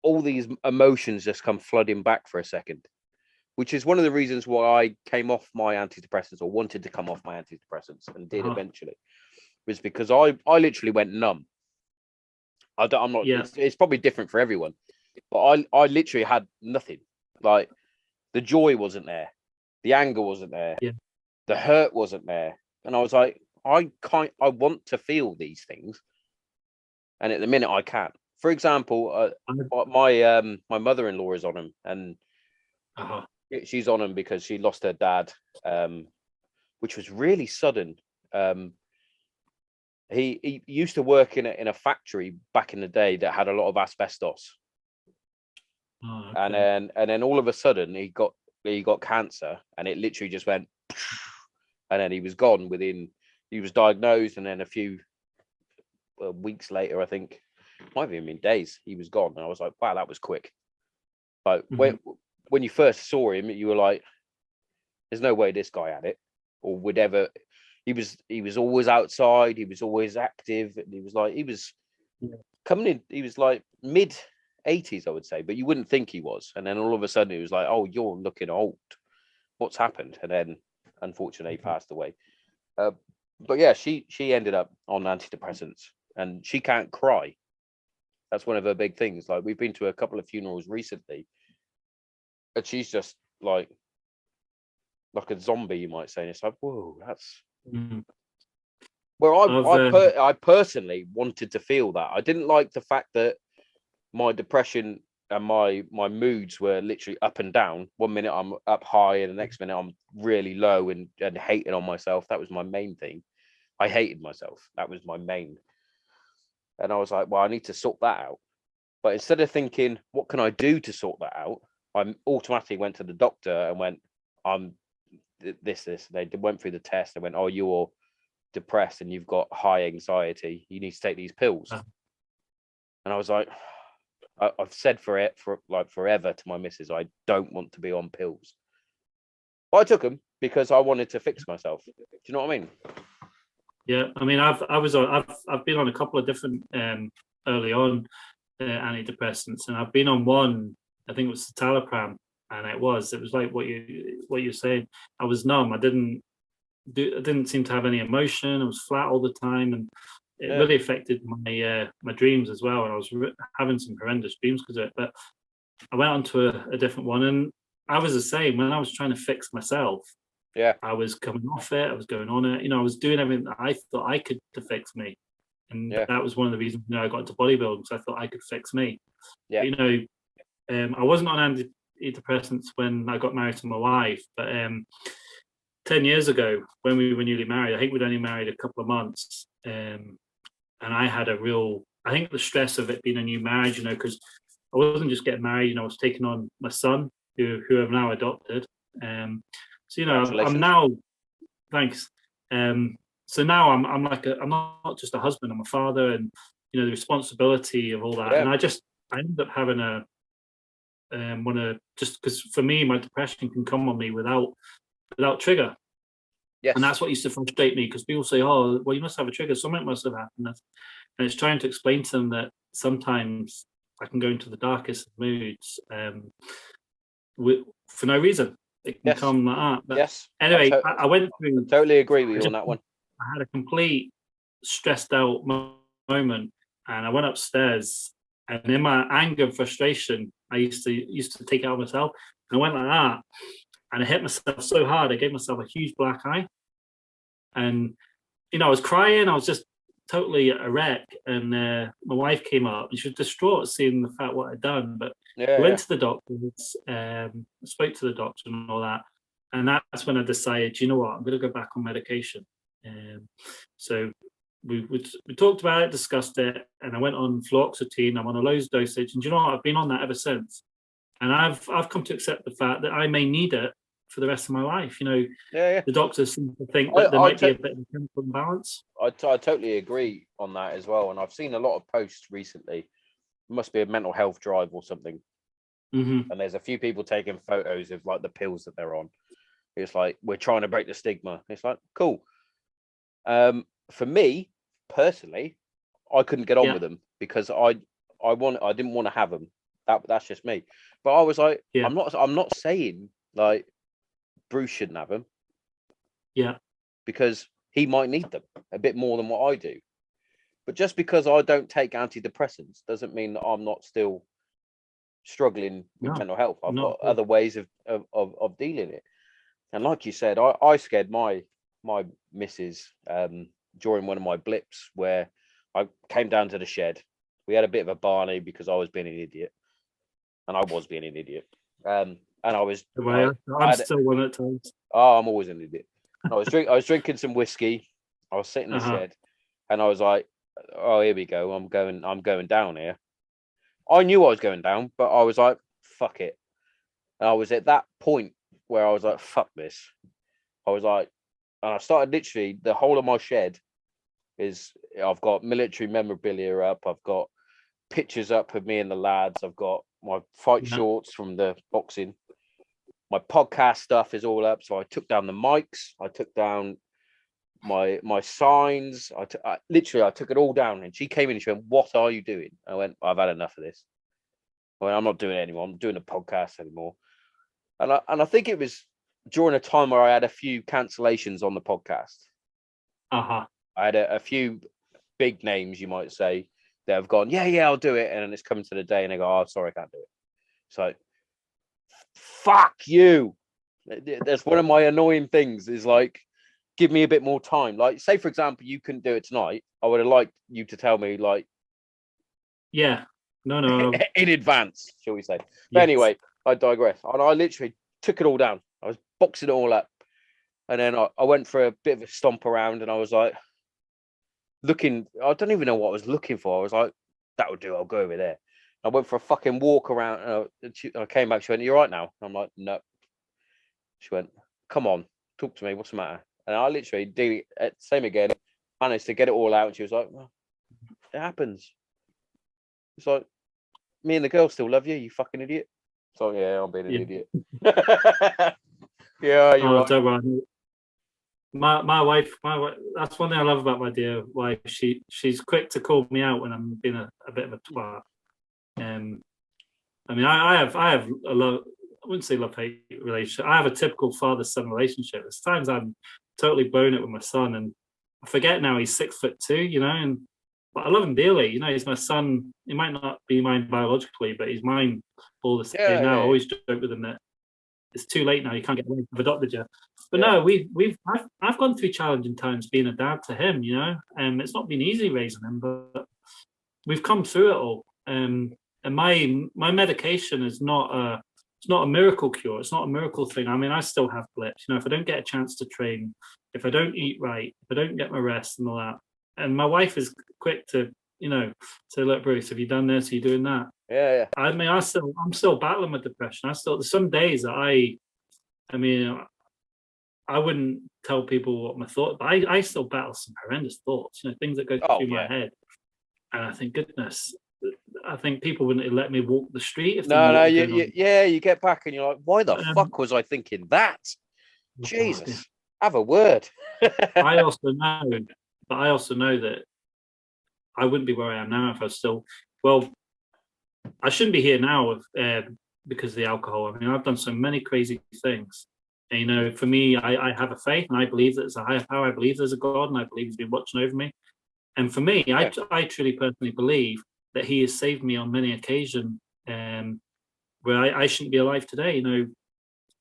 all these emotions just come flooding back for a second, which is one of the reasons why I came off my antidepressants, or wanted to come off my antidepressants, and did eventually, was because I literally went numb. I'm not. Yeah. It's probably different for everyone, but I literally had nothing. Like, the joy wasn't there, the anger wasn't there, the hurt wasn't there, and I was like, I want to feel these things, and at the minute I can't. For example, my mother-in-law is on them, and she's on them because she lost her dad, which was really sudden. He used to work in a factory back in the day that had a lot of asbestos, and then all of a sudden he got cancer, and it literally just went, and then he was gone he was diagnosed, and then a few weeks later, I think, might have even been days, he was gone. And I was like, wow, that was quick. Like, when you first saw him, you were like, there's no way this guy had it, or would ever. He was always outside, he was always active, and he was coming in, he was like mid-80s, I would say, but you wouldn't think he was. And then all of a sudden it was like, oh, you're looking old, what's happened? And then unfortunately he passed away. But yeah, she ended up on antidepressants, and she can't cry. That's one of her big things. Like, we've been to a couple of funerals recently, and she's just like a zombie, you might say. And it's like, whoa, that's where I personally wanted to feel that. I didn't like the fact that my depression and my moods were literally up and down. 1 minute I'm up high, and the next minute I'm really low and hating on myself. That was my main thing. I hated myself. That was my main. And I was like, well, I need to sort that out. But instead of thinking, what can I do to sort that out? I automatically went to the doctor and went, I'm this. They went through the test. They went, oh, you're depressed and you've got high anxiety. You need to take these pills. And I was like, I've said for forever to my missus, I don't want to be on pills. But I took them because I wanted to fix myself. Do you know what I mean? Yeah, I mean, I've been on a couple of different early on antidepressants, and I've been on one. I think it was citalopram, and it was like what you're saying. I was numb. I didn't seem to have any emotion. I was flat all the time, and it really affected my dreams as well. And I was having some horrendous dreams because of it. But I went on to a different one, and I was the same when I was trying to fix myself. Yeah, I was coming off it. I was going on it. I was doing everything that I thought I could to fix me, and that was one of the reasons I got into bodybuilding, because I thought I could fix me. Yeah, but, I wasn't on antidepressants when I got married to my wife, but 10 years ago, when we were newly married, I think we'd only married a couple of months, and I had I think the stress of it being a new marriage, because I wasn't just getting married. I was taking on my son, who I've now adopted. So I'm now, thanks. So now I'm not just a husband, I'm a father, and the responsibility of all that. Yeah. And I ended up having just because for me, my depression can come on me without trigger. Yes. And that's what used to frustrate me, because people say, oh, well, you must have a trigger, something must have happened. And it's trying to explain to them that sometimes I can go into the darkest of moods, for no reason. It can Yes. come like that. But Yes. anyway, I went through. Totally agree with you on that one. I had a complete stressed out moment, and I went upstairs, and in my anger and frustration, I used to take it out on myself. And I went like that, and I hit myself so hard, I gave myself a huge black eye. And I was crying. I was just totally a wreck. And my wife came up, and she was distraught seeing the fact what I'd done. But I went to the doctors, spoke to the doctor and all that. And that's when I decided, you know what, I'm going to go back on medication. So we talked about it, discussed it, and I went on fluoxetine. I'm on a low dosage, and you know what, I've been on that ever since. And I've come to accept the fact that I may need it for the rest of my life. The doctors seem to think that there might be a bit of a chemical imbalance. I totally agree on that as well. And I've seen a lot of posts recently. It must be a mental health drive or something. Mm-hmm. And there's a few people taking photos of like the pills that they're on. It's like, we're trying to break the stigma. It's like, cool. For me personally, I couldn't get on with them because I didn't want to have them. That's just me. But I was like, I'm not saying like Bruce shouldn't have them. Yeah. Because he might need them a bit more than what I do. But just because I don't take antidepressants doesn't mean that I'm not still struggling with mental health. I've got other ways of dealing it. And like you said, I scared my missus during one of my blips where I came down to the shed. We had a bit of a Barney because I was being an idiot. And I was being an idiot. And I was... I'm still one at times. Oh, I'm always an idiot. I was drinking some whiskey. I was sitting in the shed, and I was like, "Oh, here we go. I'm going down here." I knew I was going down, but I was like, "Fuck it." And I was at that point where I was like, "Fuck this." I was like, and I started literally the whole of my shed is I've got military memorabilia up. I've got pictures up of me and the lads. I've got my fight shorts from the boxing. My podcast stuff is all up. So I took down the mics. I took down my signs. I took it all down. And she came in and she went, "What are you doing?" I went, "I've had enough of this. I went, I'm not doing it anymore. I'm doing a podcast anymore." And I think it was during a time where I had a few cancellations on the podcast. I had a few big names, you might say, that have gone, yeah, I'll do it. And then it's coming to the day and they go, "Oh, sorry, I can't do it." So, fuck you. That's one of my annoying things is like, give me a bit more time. Like, say, for example, you couldn't do it tonight. I would have liked you to tell me, like, no, in advance, shall we say. But anyway, I digress. And I literally took it all down. I was boxing it all up. And then I went for a bit of a stomp around and I was like, I don't even know what I was looking for. I was like, that would do. I'll go over there. I went for a fucking walk around. I came back. She went, "You're right now." I'm like, "No." She went, "Come on, talk to me. What's the matter?" And I literally did it, same again, managed to get it all out. And she was like, "Well, it happens." It's like, "Me and the girl still love you, you fucking idiot." So yeah, I'm being an idiot. Yeah, you're right. Don't worry. My wife, that's one thing I love about my dear wife. She's quick to call me out when I'm being a bit of a twat. I mean, I have a love. I wouldn't say love-hate relationship. I have a typical father-son relationship. There's times I'm totally blown it with my son, and I forget now he's 6'2", but I love him dearly. He's my son. He might not be mine biologically, but he's mine all the same. Now I always joke with him that it's too late now. You can't get away. I've adopted you. But no, I've gone through challenging times being a dad to him. And it's not been easy raising him, but we've come through it all. And my medication is it's not a miracle cure. It's not a miracle thing. I mean, I still have blips. If I don't get a chance to train, if I don't eat right, if I don't get my rest and all that. And my wife is quick to, say, "Look, Bruce, have you done this? Are you doing that?" Yeah. I mean, I'm still battling with depression. There's some days that I wouldn't tell people what my thoughts, but I still battle some horrendous thoughts, things that go through my head. And I think, goodness, I think people wouldn't let me walk the street if you get back and you're like, why the fuck was I thinking that? Jesus, have a word. I also know that I wouldn't be where I am now if I was still, well, I shouldn't be here now because of the alcohol. I mean, I've done so many crazy things. And, you know, for me, I have a faith, and I believe that there's a higher power. I believe there's a God, and I believe He's been watching over me. And for me, I truly personally believe that He has saved me on many occasions where I shouldn't be alive today. You know,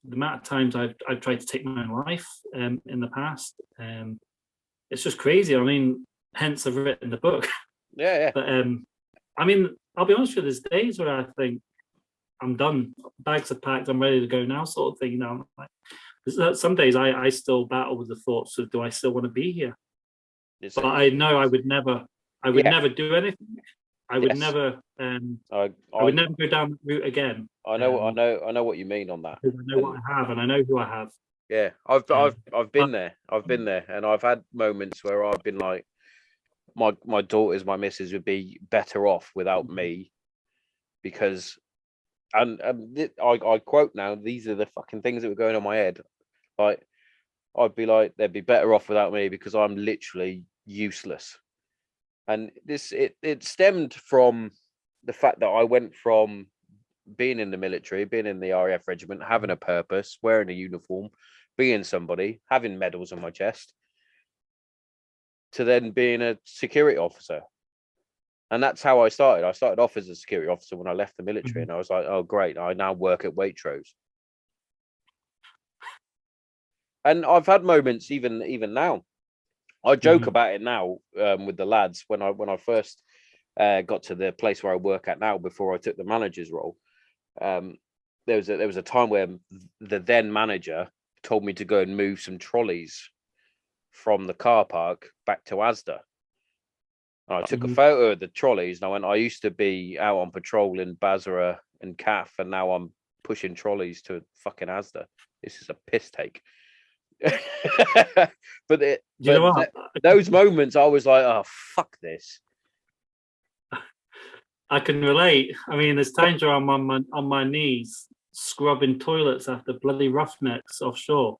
the amount of times I've tried to take my own life in the past, it's just crazy. I mean, hence I've written the book. Yeah. But I mean, I'll be honest with you, there's days where I think I'm done. Bags are packed. I'm ready to go now, sort of thing. You know, some days I still battle with the thoughts of, do I still want to be here? But I know I would never do anything. I would never. I would never go down that route again. I know what you mean on that. I know what I have, and I know who I have. Yeah, I've been there. I've been there, and I've had moments where I've been like, my daughters, my missus would be better off without me, because, and I quote now, these are the fucking things that were going on my head. Like, I'd be like, they'd be better off without me because I'm literally useless. And it stemmed from the fact that I went from being in the military, being in the RAF regiment, having a purpose, wearing a uniform, being somebody, having medals on my chest, to then being a security officer. And that's how I started. I started off as a security officer when I left the military, and I was like, oh, great, I now work at Waitrose. And I've had moments even now. I joke about it now with the lads when I first got to the place where I work at now, before I took the manager's role. There was a time where the then manager told me to go and move some trolleys from the car park back to Asda. And I took a photo of the trolleys, and I went, I used to be out on patrol in Basra and CAF, and now I'm pushing trolleys to fucking Asda. This is a piss take. but those moments, I was like, oh, fuck this. I can relate. I mean, there's times where I'm on my knees scrubbing toilets after bloody roughnecks offshore,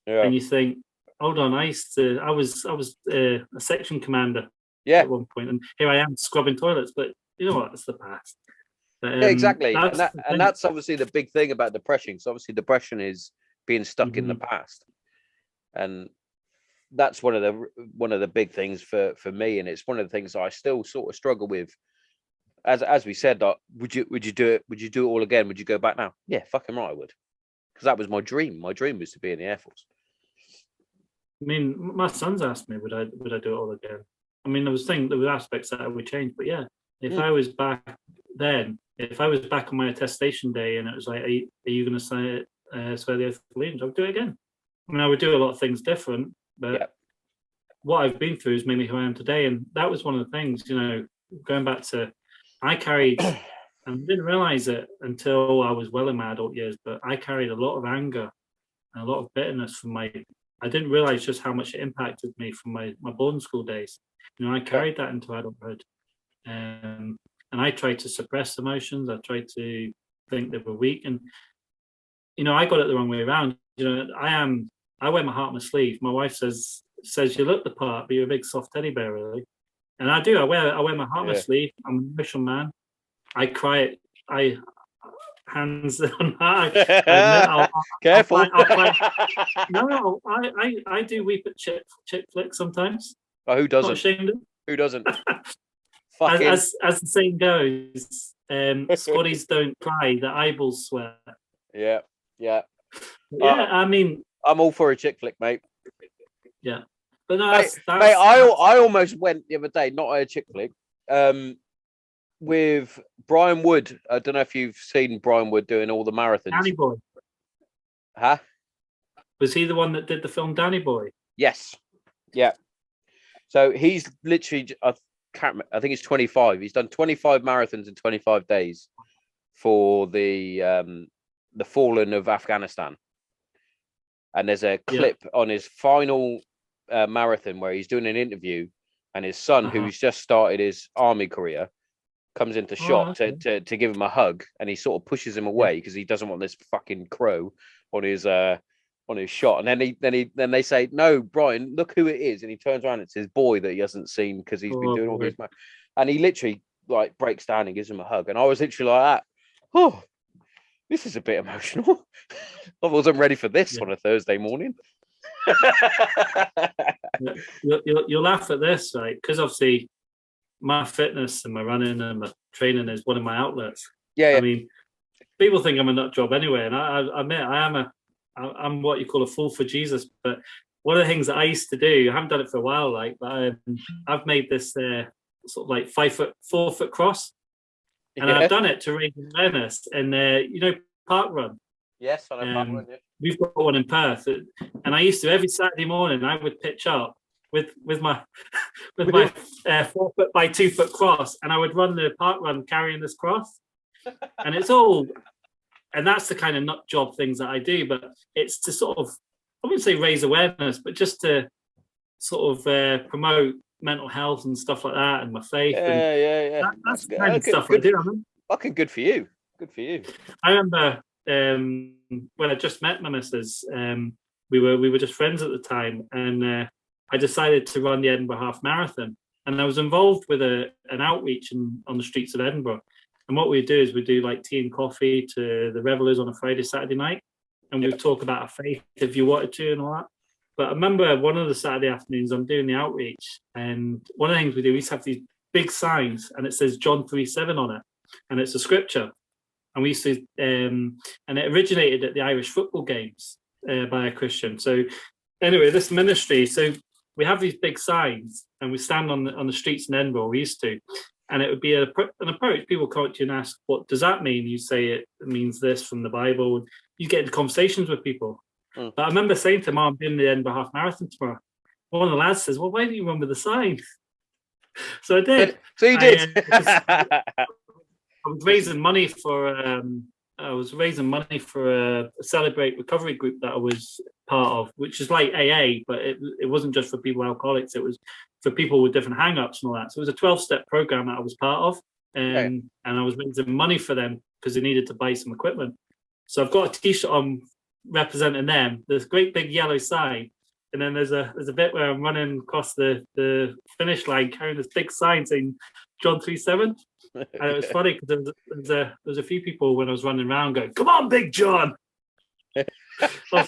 and you think, hold on, I was a section commander at one point, and here I am scrubbing toilets. But you know what? It's the past. But, exactly, and that's obviously the big thing about depression. So obviously, depression is being stuck in the past, and that's one of the big things for me, and it's one of the things I still sort of struggle with. As we said, would you do it? Would you do it all again? Would you go back now? Yeah, fucking right, I would, because that was my dream. My dream was to be in the Air Force. I mean, my son's asked me, would I do it all again? I mean, there were aspects that I would change, but yeah, if I was back then, if I was back on my attestation day, and it was like, are you going to swear the oath of allegiance? I would do it again. I mean, I would do a lot of things different, but what I've been through has made me who I am today, and that was one of the things. You know, going back to, I carried, and I didn't realize it until I was well in my adult years, but I carried a lot of anger and a lot of bitterness from I didn't realize just how much it impacted me from my boarding school days. You know, I carried that into adulthood. And I tried to suppress emotions. I tried to think they were weak. And, you know, I got it the wrong way around. You know, I wear my heart on my sleeve. My wife says you look the part, but you're a big soft teddy bear, really. And I do. I wear my heart on my sleeve. I'm an emotional man. I cry. Hands on heart. Careful. No, I do weep at chick flicks sometimes. Oh, who doesn't? Not ashamed of. Who doesn't? As the saying goes, Scotties don't cry, the eyeballs sweat. Yeah. I mean, I'm all for a chick flick, mate. Yeah, but no, mate, I almost went the other day, not a chick flick, with Brian Wood. I don't know if you've seen Brian Wood doing all the marathons. Danny Boy. Huh? Was he the one that did the film Danny Boy? Yes. Yeah. So he's literally, I think it's 25. He's done 25 marathons in 25 days for the fallen of Afghanistan. And there's a clip on his final marathon where he's doing an interview, and his son, who's just started his army career, comes into shot to give him a hug, and he sort of pushes him away because he doesn't want this fucking crow on his shot. And then they say, "No, Brian, look who it is." And he turns around, it's his boy that he hasn't seen because he's been doing all these. And he literally like breaks down and gives him a hug. And I was literally like that. Oh, this is a bit emotional. I wasn't ready for this on a Thursday morning. You'll laugh at this, right? Because obviously my fitness and my running and my training is one of my outlets. Yeah. I mean, people think I'm a nut job anyway, and I admit I'm what you call a fool for Jesus. But one of the things that I used to do, I haven't done it for a while, like, but I've made this sort of like 4 foot cross, and I've done it to raise awareness. And park run. Yes, I know park run. Yeah. We've got one in Perth, and I used to every Saturday morning I would pitch up with my 4 foot by 2 foot cross, and I would run the park run carrying this cross, and that's the kind of nut job things that I do. But it's to sort of, I wouldn't say raise awareness, but just to sort of promote mental health and stuff like that, and my faith. Yeah. That's the kind of stuff I do. I mean, fucking good for you. Good for you. I remember when I just met my missus, we were just friends at the time, and I decided to run the Edinburgh Half Marathon, and I was involved with an outreach on the streets of Edinburgh. And what we do is we do like tea and coffee to the revelers on a Friday, Saturday night, and we talk about our faith if you wanted to and all that. But I remember one of the Saturday afternoons I'm doing the outreach, and one of the things we do, we used to have these big signs, and it says John 3:7 on it, and it's a scripture. And we used to, and it originated at the Irish football games by a Christian. So anyway, this ministry, so we have these big signs, and we stand on the streets in Edinburgh. We used to, and it would be an approach. People come up to you and ask, "What does that mean?" You say it means this from the Bible. You get into conversations with people. But I remember saying to Mum, "I'm doing the Edinburgh Half Marathon tomorrow." One of the lads says, "Well, why don't you run with the sign?" So I did. So you did. I was raising money for a Celebrate Recovery group that I was part of, which is like AA, but it wasn't just for people with alcoholics. It was for people with different hang-ups and all that. So it was a 12-step program that I was part of, and I was raising money for them because they needed to buy some equipment. So I've got a T-shirt on representing them. There's a great big yellow sign, and then there's a bit where I'm running across the finish line carrying this big sign saying John 3:7. And it was funny because there was a few people when I was running around going, "Come on, Big John!" That's the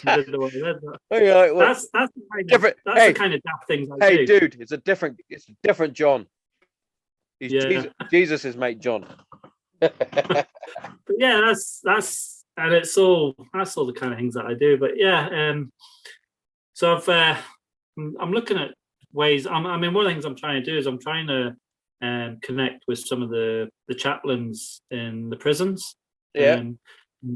kind of daft things I do. Hey, dude, it's a different John. He's Jesus' mate John. But yeah, that's that's all the kind of things that I do. But yeah, so I'm looking at ways. I mean, one of the things I'm trying to do is I'm trying to connect with some of the chaplains in the prisons.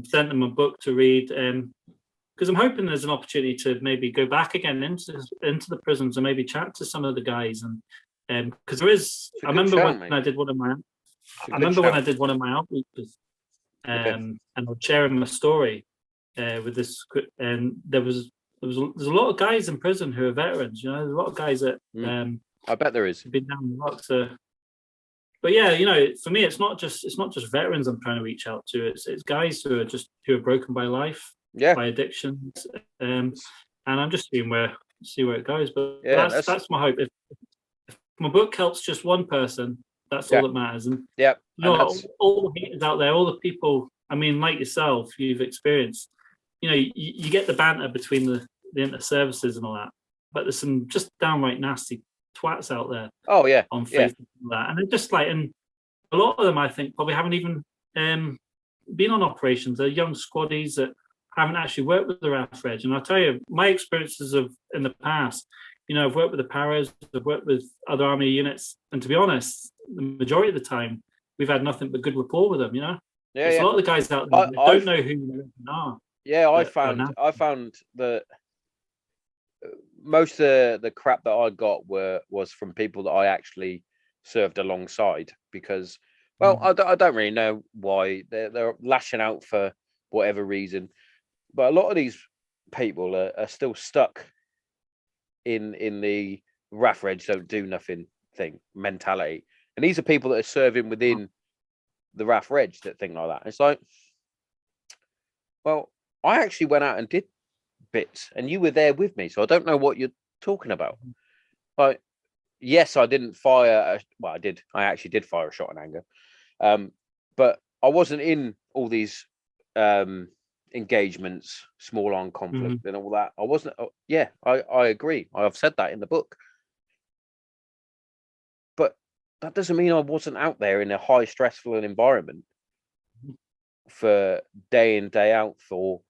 Sent them a book to read, because I'm hoping there's an opportunity to maybe go back again into the prisons and maybe chat to some of the guys. And because there is, I remember when I did one of my outreaches, and I was sharing my story with this, and there's a lot of guys in prison who are veterans. You know, there's a lot of guys that I bet there is been down the rocks. But yeah, you know, for me, it's not just veterans I'm trying to reach out to. It's guys who are broken by life, by addictions, and I'm just see where it goes. But that's my hope. If my book helps just one person, that's all that matters. And you know, all the haters out there, all the people. I mean, like yourself, you've experienced. You know, you get the banter between the inter-services and all that, but there's some just downright nasty twats out there. On Facebook and that, and they're just like, and a lot of them I think probably haven't even been on operations. They're young squaddies that haven't actually worked with the RAF Reg. And I'll tell you, my experiences in the past, you know, I've worked with the paras, I've worked with other army units, and to be honest, the majority of the time we've had nothing but good rapport with them. You know, there's a lot of the guys out there that don't know who they are. Yeah, I found that most of the crap that I got was from people that I actually served alongside, because, well, I don't really know why they're lashing out for whatever reason, but a lot of these people are still stuck in the RAF Reg don't do nothing thing mentality, and these are people that are serving within the RAF Reg that think like that. It's like, well, I actually went out and did bits, and you were there with me, so I don't know what you're talking about. Like, yes, I didn't fire. I actually did fire a shot in anger, but I wasn't in all these engagements, small arm conflict, and all that. I wasn't. Yeah, I agree. I've said that in the book, but that doesn't mean I wasn't out there in a high stressful environment for day in day out for.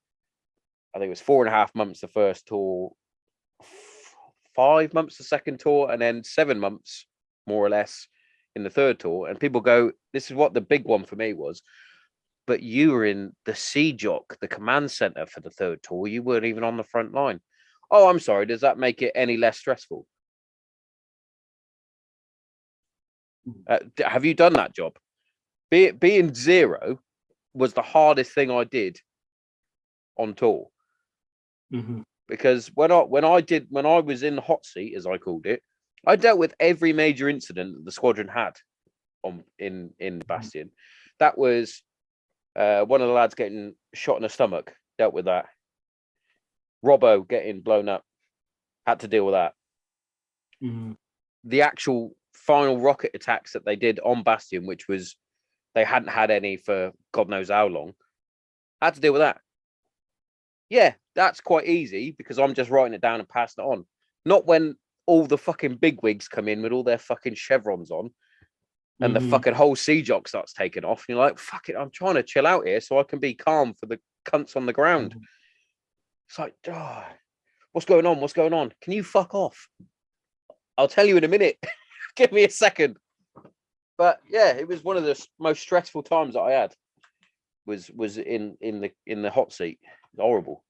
I think it was 4.5 months the first tour, 5 months the second tour, and then 7 months more or less in the third tour. And people go, "This is what the big one for me was." But you were in the CJOC, the command center for the third tour. You weren't even on the front line. Oh, I'm sorry. Does that make it any less stressful? Have you done that job? Being zero was the hardest thing I did on tour. Because when I was in the hot seat, as I called it, I dealt with every major incident that the squadron had in Bastion. That was one of the lads getting shot in the stomach, dealt with that. Robbo getting blown up, had to deal with that. The actual final rocket attacks that they did on Bastion, which was they hadn't had any for God knows how long, had to deal with that. Yeah, that's quite easy because I'm just writing it down and passing it on. Not when all the fucking bigwigs come in with all their fucking chevrons on and the fucking whole CJOC starts taking off. And you're like, fuck it, I'm trying to chill out here so I can be calm for the cunts on the ground. It's like, oh, what's going on? What's going on? Can you fuck off? I'll tell you in a minute. Give me a second. But yeah, it was one of the most stressful times that I had. Was in the hot seat. Horrible.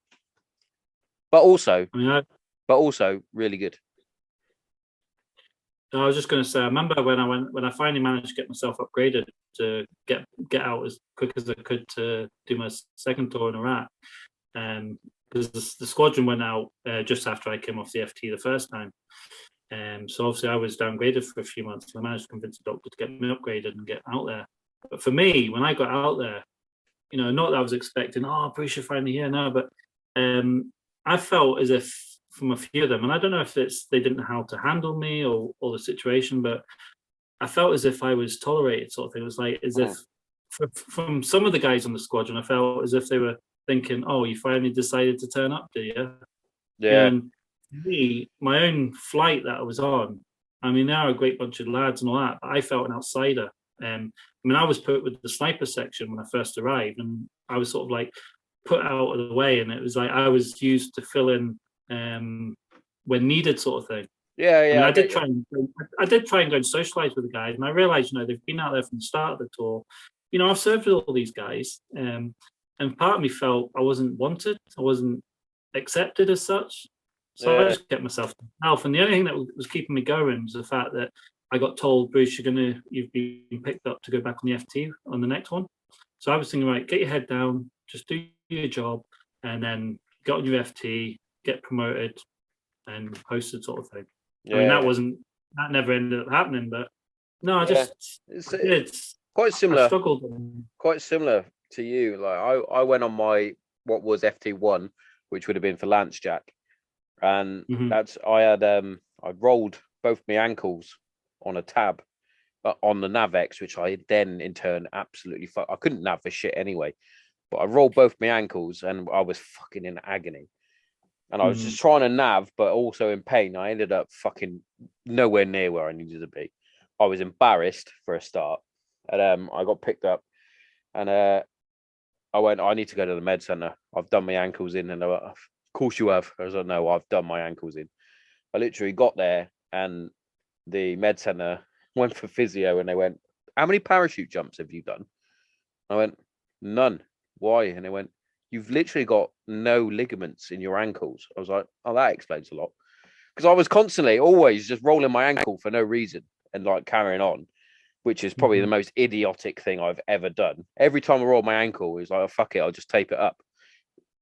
But also really good. I was just going to say, I remember when I finally managed to get myself upgraded to get out as quick as I could to do my second tour in Iraq, because the squadron went out just after I came off the FT the first time. So obviously I was downgraded for a few months, and I managed to convince the doctor to get me upgraded and get out there. But for me, when I got out there, you know, not that I was expecting, oh, Bruce, you're finally here now, but I felt as if from a few of them, and I don't know if it's they didn't know how to handle me or the situation, but I felt as if I was tolerated, sort of thing. It was like as if from some of the guys on the squadron, I felt as if they were thinking, oh, you finally decided to turn up, do you? Yeah. And me, my own flight that I was on, I mean, they are a great bunch of lads and all that, but I felt an outsider. I mean, I was put with the sniper section when I first arrived, and I was sort of like put out of the way, and it was like I was used to fill in when needed, sort of thing. Yeah, I mean, I did try and go and socialize with the guys, and I realized, you know, they've been out there from the start of the tour. You know, I've served with all these guys, and part of me felt I wasn't wanted, I wasn't accepted as such. So I just kept myself to myself, and the only thing that was keeping me going was the fact that I got told, Bruce, you've been picked up to go back on the FT on the next one. So I was thinking, right, get your head down, just do your job, and then get on your FT, get promoted, and posted, sort of thing. Yeah. I mean, that never ended up happening, but no, it's quite similar. I struggled. Quite similar to you. Like I went on my what was FT1, which would have been for Lance Jack, and I rolled both my ankles on a tab on the Navex, which I then in turn absolutely I couldn't nav for shit anyway, but I rolled both my ankles and I was fucking in agony, and I was just trying to nav but also in pain. I ended up fucking nowhere near where I needed to be. I was embarrassed for a start, and I got picked up, and I went, I need to go to the med center. I've done my ankles in, and of course you have. I was like, no, I've done my ankles in. I literally got there, and the med center went for physio, and they went, how many parachute jumps have you done? I went, none. Why? And they went, you've literally got no ligaments in your ankles. I was like, oh, that explains a lot. Because I was constantly always just rolling my ankle for no reason and like carrying on, which is probably the most idiotic thing I've ever done. Every time I roll my ankle, it's like, oh, fuck it, I'll just tape it up.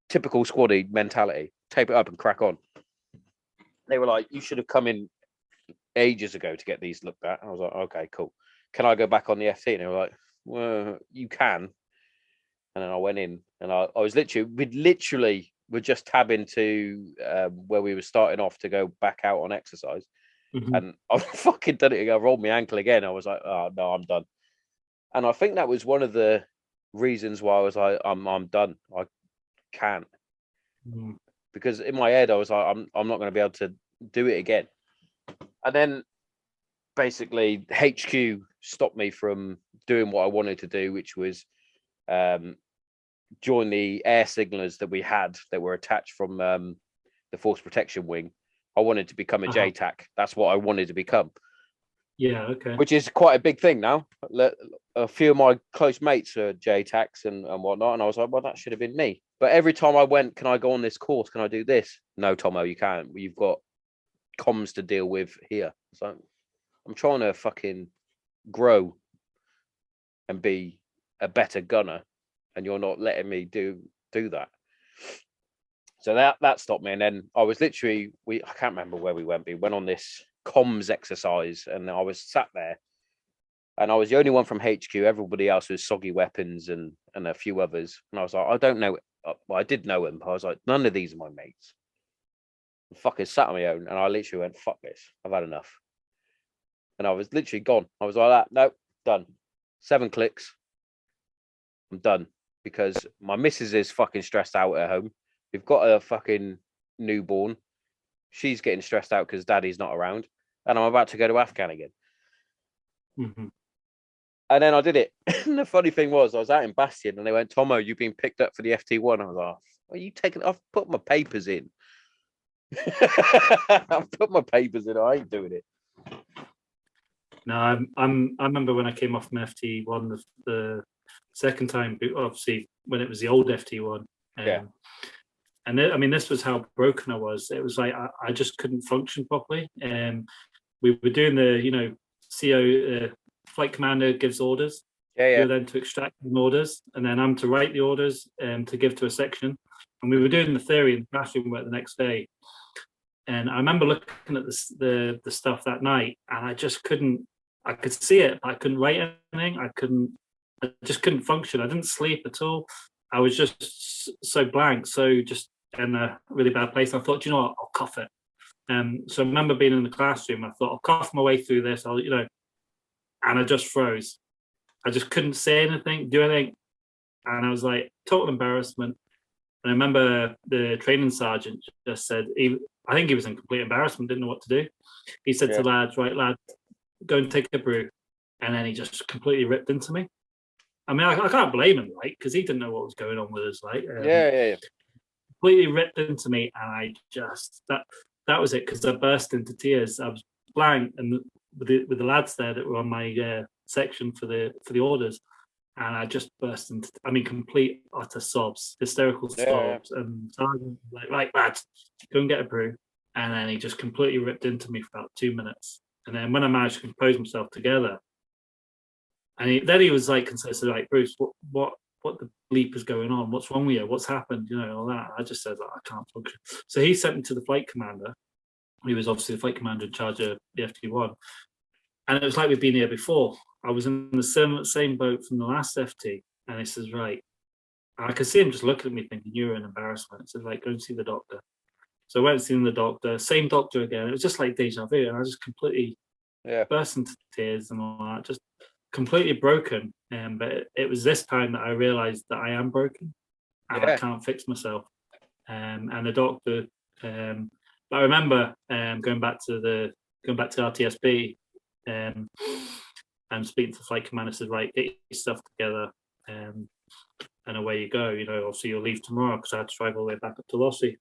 Typical squaddy mentality. Tape it up and crack on. They were like, you should have come in ages ago to get these looked at. And I was like, okay, cool. Can I go back on the FT? And they were like, well, you can. And then I went in, and I was literally, we're just tabbing to where we were starting off to go back out on exercise. And I fucking done it again. I rolled my ankle again. I was like, oh no, I'm done. And I think that was one of the reasons why I was like, I'm done. I can't. Mm. Because in my head I was like, I'm not going to be able to do it again. And then basically HQ stopped me from doing what I wanted to do, which was join the air signalers that we had that were attached from the Force Protection Wing. I wanted to become a JTAC. That's what I wanted to become. Yeah, okay. Which is quite a big thing now. A few of my close mates are JTACs and whatnot, and I was like, well, that should have been me. But every time I went, can I go on this course? Can I do this? No, Tommo, you can't. You've got comms to deal with here. So I'm trying to fucking grow and be a better gunner, and you're not letting me do that. So that stopped me. And then I was literally, I can't remember where we went. We went on this comms exercise, and I was sat there, and I was the only one from HQ. Everybody else was Soggy Weapons and a few others. And I was like, I don't know. Well, I did know him, but I was like, none of these are my mates. I fucking sat on my own, and I literally went, fuck this. I've had enough. And I was literally gone. I was like that. Nope, done. 7 clicks. I'm done. Because my missus is fucking stressed out at home. We've got a fucking newborn. She's getting stressed out because daddy's not around. And I'm about to go to Afghan again. Mm-hmm. And then I did it. And the funny thing was, I was out in Bastion and they went, Tommo, you've been picked up for the FT1. I was like, are you taking it? I've put my papers in. I've put my papers in. I ain't doing it. No, I remember when I came off from FT1 the second time, obviously when it was the old FT1. Yeah. And I mean, this was how broken I was. It was like I just couldn't function properly. We were doing the, CO, flight commander gives orders. Yeah. You're then to extract the orders, and then I'm to write the orders to give to a section. And we were doing the theory in the classroom work the next day. And I remember looking at the stuff that night, and I just couldn't. I could see it, but I couldn't write anything. I just couldn't function. I didn't sleep at all. I was just so blank, so just in a really bad place. I thought, you know what, I'll cough it. So I remember being in the classroom. I thought, I'll cough my way through this. And I just froze. I just couldn't say anything, do anything, and I was like, total embarrassment. And I remember the training sergeant just said, I think he was in complete embarrassment, didn't know what to do. He said to the lads, right, lad, go and take a brew. And then he just completely ripped into me. I mean, I can't blame him, like, because he didn't know what was going on with us, like. Yeah. Completely ripped into me, and I just that was it, because I burst into tears. I was blank, and with the lads there that were on my section for the orders, and I just burst into, complete utter sobs, hysterical sobs. And sergeant was like, right, lads, go and get a brew. And then he just completely ripped into me for about 2 minutes. And then when I managed to compose myself together, and then he was like, like, Bruce, what the bleep is going on? What's wrong with you? What's happened? All that. I just said, I can't function. So he sent me to the flight commander. He was obviously the flight commander in charge of the FT1. And it was like we'd been here before. I was in the same boat from the last FT. And he says, right. And I could see him just looking at me thinking, you're an embarrassment. He says, like, go and see the doctor. So I went and seen the doctor, same doctor again. It was just like deja vu. And I just completely burst into tears and all that, just completely broken. But it was this time that I realized that I am broken and I can't fix myself. And the doctor, but I remember going back to RTSB, and speaking to the flight commander, said, right, get your stuff together, and away you go. Obviously you'll leave tomorrow, because I had to drive all the way back up to Lossie.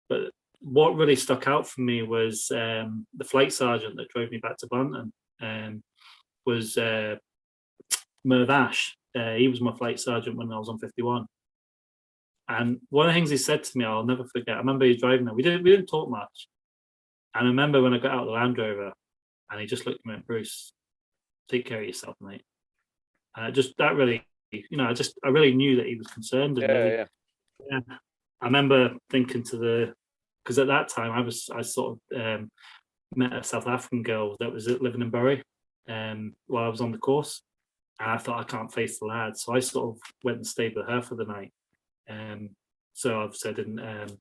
But what really stuck out for me was the flight sergeant that drove me back to Bunton was Merv Ash. He was my flight sergeant when I was on 51. And one of the things he said to me, I'll never forget. I remember he was driving there. We didn't talk much. And I remember when I got out of the Land Rover, and he just looked at me and, Bruce, take care of yourself, mate. And that really, I really knew that he was concerned. And I remember thinking because at that time I sort of met a South African girl that was living in Bury while I was on the course. And I thought, I can't face the lads. So I sort of went and stayed with her for the night. So obviously I didn't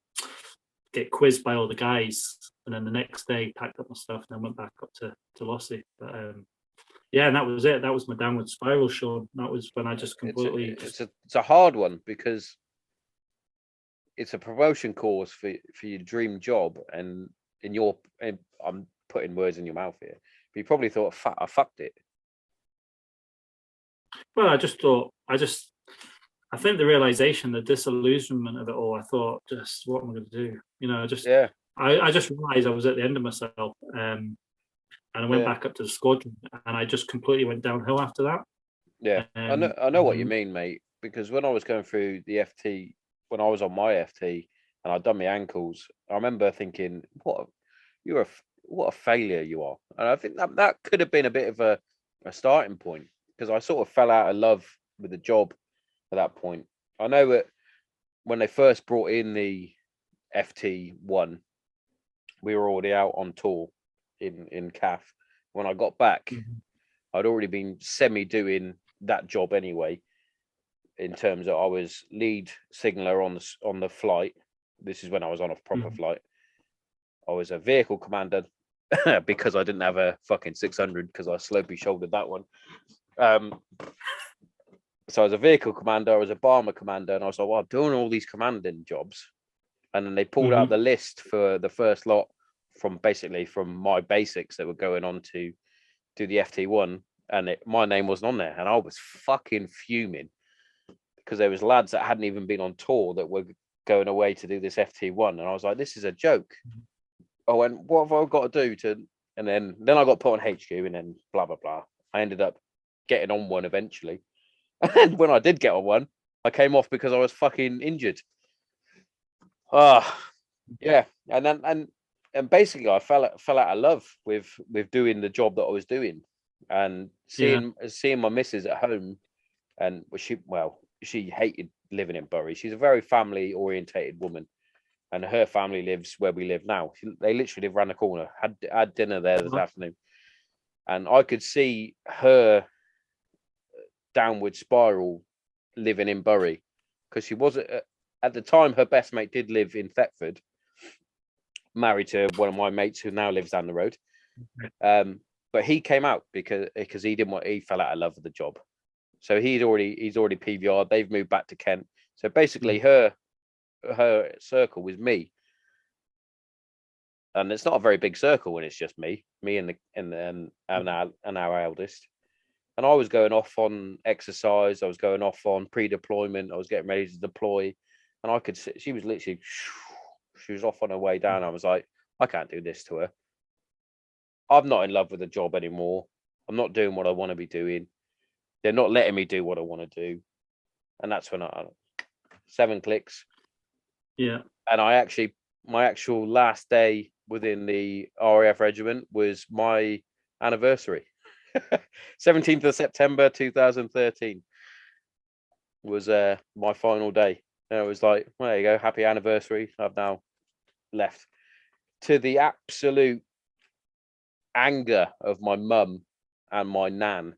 get quizzed by all the guys. And then the next day packed up my stuff and then went back up to Lossie. But yeah, and that was it. That was my downward spiral, Sean. That was when I just completely. It's a hard one because it's a promotion course for your dream job, and I'm putting words in your mouth here, but you probably thought, I fucked it. Well, I just thought, I think the realization, the disillusionment of it all, I thought, just what am I going to do? You know, I just realized I was at the end of myself. And I went back up to the squadron, and I just completely went downhill after that. Yeah, I know what you mean, mate. Because when I was going through the FT, when I was on my FT, and I'd done my ankles, I remember thinking, what a failure you are. And I think that could have been a bit of a starting point, because I sort of fell out of love with the job at that point. I know that when they first brought in the FT1, we were already out on tour in CAF. When I got back, I'd already been semi doing that job anyway, in terms of I was lead signaller on the flight. This is when I was on a proper flight. I was a vehicle commander because I didn't have a fucking 600 because I slopey shouldered that one. So I was a vehicle commander, I was a bomber commander, and I was like, well, I'm doing all these commanding jobs. And then they pulled out the list for the first lot from my basics that were going on to do the FT1, and my name wasn't on there, and I was fucking fuming because there was lads that hadn't even been on tour that were going away to do this FT1, and I was like, this is a joke. I went, what have I got to do to? And then I got put on HQ, and then blah blah blah. I ended up getting on one eventually, and when I did get on one, I came off because I was fucking injured. Yeah, and basically I fell out of love with doing the job that I was doing, and seeing my missus at home, and she hated living in Bury. She's a very family orientated woman, and her family lives where we live now. They literally live around the corner. Had dinner there this afternoon, and I could see her downward spiral living in Bury, because she wasn't at the time. Her best mate did live in Thetford, married to one of my mates who now lives down the road. But he came out because he fell out of love with the job. So he's already PVR. They've moved back to Kent. So basically her circle was me. And it's not a very big circle when it's just me and our eldest. And I was going off on exercise. I was going off on pre-deployment. I was getting ready to deploy, and I could see she was off on her way down. I was like, I can't do this to her. I'm not in love with the job anymore. I'm not doing what I want to be doing. They're not letting me do what I want to do. And that's when 7 clicks. Yeah. And my actual last day within the RAF regiment was my anniversary. 17th of September 2013 was my final day. And it was like, well, there you go, happy anniversary. I've now left, to the absolute anger of my mum and my nan,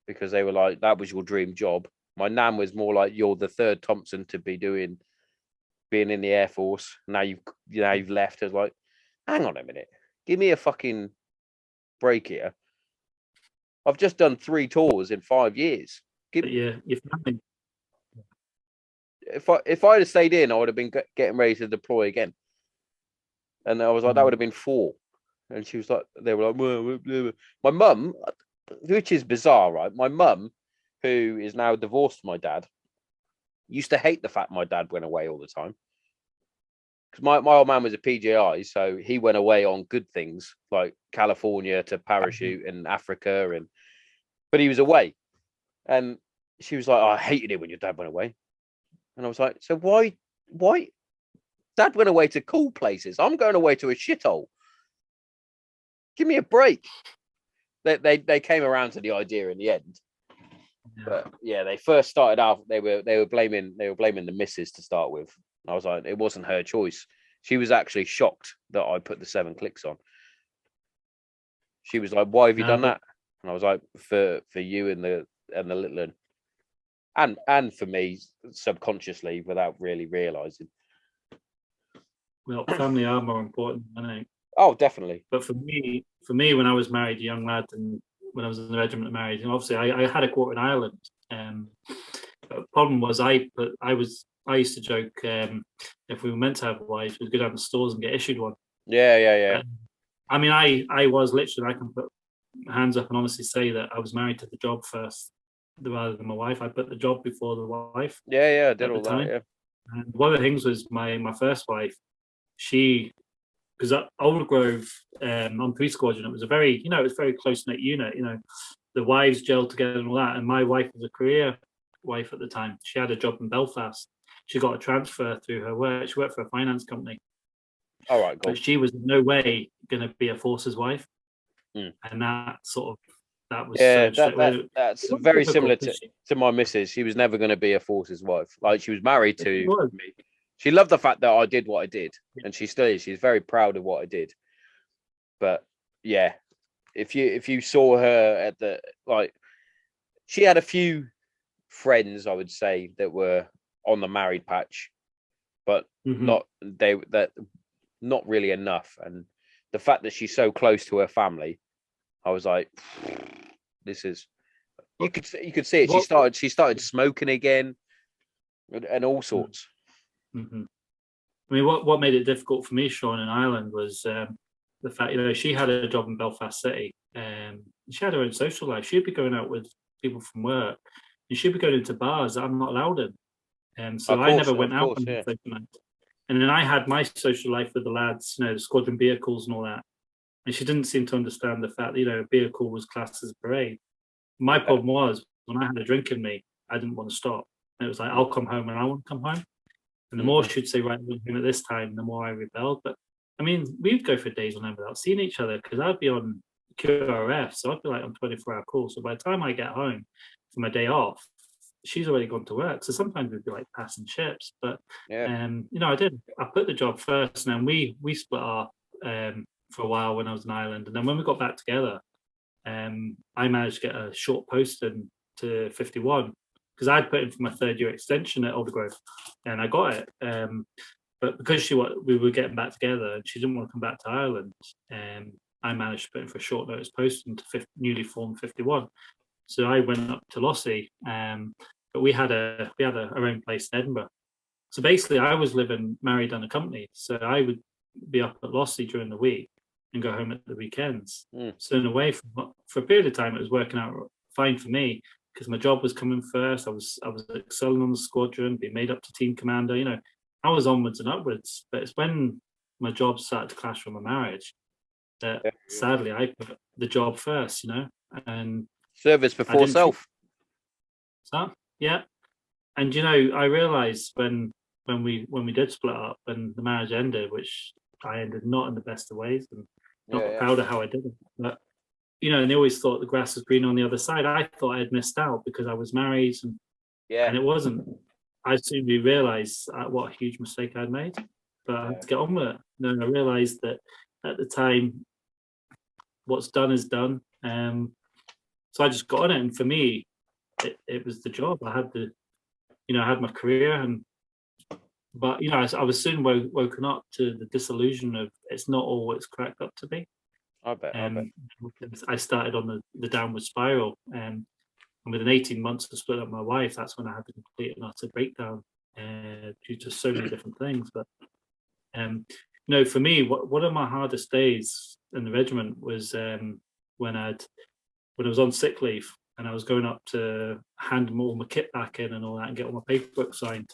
because they were like, that was your dream job. My nan was more like, you're the third Thompson to be being in the Air Force. Now you've left. I was like, hang on a minute, give me a fucking break here. I've just done 3 tours in 5 years. If I'd have stayed in, I would have been getting ready to deploy again. And I was like, that would have been 4. And she was like, they were like, my mum, which is bizarre, right? My mum, who is now divorced from my dad, used to hate the fact my dad went away all the time. Because my old man was a PGI, so he went away on good things like California to parachute and Africa, but he was away. And she was like, oh, I hated it when your dad went away. And I was like, so why? Dad went away to cool places. I'm going away to a shithole. Give me a break. They came around to the idea in the end. Yeah. But yeah, they first started out. They were blaming the missus to start with. I was like, it wasn't her choice. She was actually shocked that I put the 7 clicks on. She was like, why have you done that? And I was like, for you and the little one. And for me, subconsciously, without really realizing. Well, family are more important, I think. Oh, definitely. But for me, when I was married, a young lad, and when I was in the regiment and married. And obviously, I had a quarter in Ireland. But the problem was, I used to joke, if we were meant to have wives, we'd go down to stores and get issued one. Yeah. I mean, I was literally, I can put my hands up and honestly say that I was married to the job first rather than my wife. I put the job before the wife. Yeah, I did all that. Yeah. And one of the things was my first wife, because at Aldergrove on 3 Squadron, it was a very, it was a very close knit unit. The wives gelled together and all that. And my wife was a career wife at the time. She had a job in Belfast. She got a transfer through her work. She worked for a finance company. All right, cool. But she was in no way going to be a forces wife. Mm. And that was that's very similar to my missus. She was never going to be a forces wife. Like, she was married to me. She loved the fact that I did what I did, and she still is. She's very proud of what I did. But yeah, if you saw her at the, like, she had a few friends, I would say, that were on the married patch, but not really enough. And the fact that she's so close to her family, I was like, this is, you could see it. She started smoking again, and all sorts. Mm-hmm. I mean, what made it difficult for me, Sean, in Ireland was the fact, she had a job in Belfast City. She had her own social life. She'd be going out with people from work, and she'd be going into bars that I'm not allowed in. So I never went out on social night. And then I had my social life with the lads, the squadron vehicles and all that. And she didn't seem to understand the fact that, a vehicle was classed as a parade. My problem was, when I had a drink in me, I didn't want to stop. And it was like, I'll come home and I want to come home. And the more she'd say, right, we're home at this time, the more I rebelled. But I mean, we'd go for days on end without seeing each other, because I'd be on QRF, so I'd be like on 24-hour calls. So by the time I get home for my day off, she's already gone to work. So sometimes we'd be like passing ships. But I put the job first, and then we split up for a while when I was in Ireland. And then when we got back together, I managed to get a short posting to 51, because I'd put in for my 3rd year extension at Aldergrove, and I got it. But because we were getting back together, and she didn't want to come back to Ireland, I managed to put in for a short notice posting to newly formed 51. So I went up to Lossie, but we had our own place in Edinburgh. So basically, I was living married unaccompanied. So I would be up at Lossie during the week and go home at the weekends. So in a way, for a period of time, it was working out fine for me, because my job was coming first. I was excelling on the squadron, being made up to team commander. I was onwards and upwards. But it's when my job started to clash with my marriage that sadly I put the job first. And service before self. So yeah, and I realised when we did split up and the marriage ended, which I ended not in the best of ways, and not proud of how I did it. But and they always thought the grass was green on the other side. I thought I had missed out because I was married, and it wasn't. I soon realised what a huge mistake I'd made, but I had to get on with it. And then I realised that at the time, what's done is done. So I just got on it, and for me, it was the job. I had I had my career, but I was soon woken up to the disillusion of it's not all it's cracked up to be. I bet. I started on the downward spiral, and within 18 months to split up my wife, that's when I had the complete and utter breakdown due to so many different things. But for me, one of my hardest days in the regiment was when I was on sick leave, and I was going up to hand all my kit back in and all that, and get all my paperwork signed,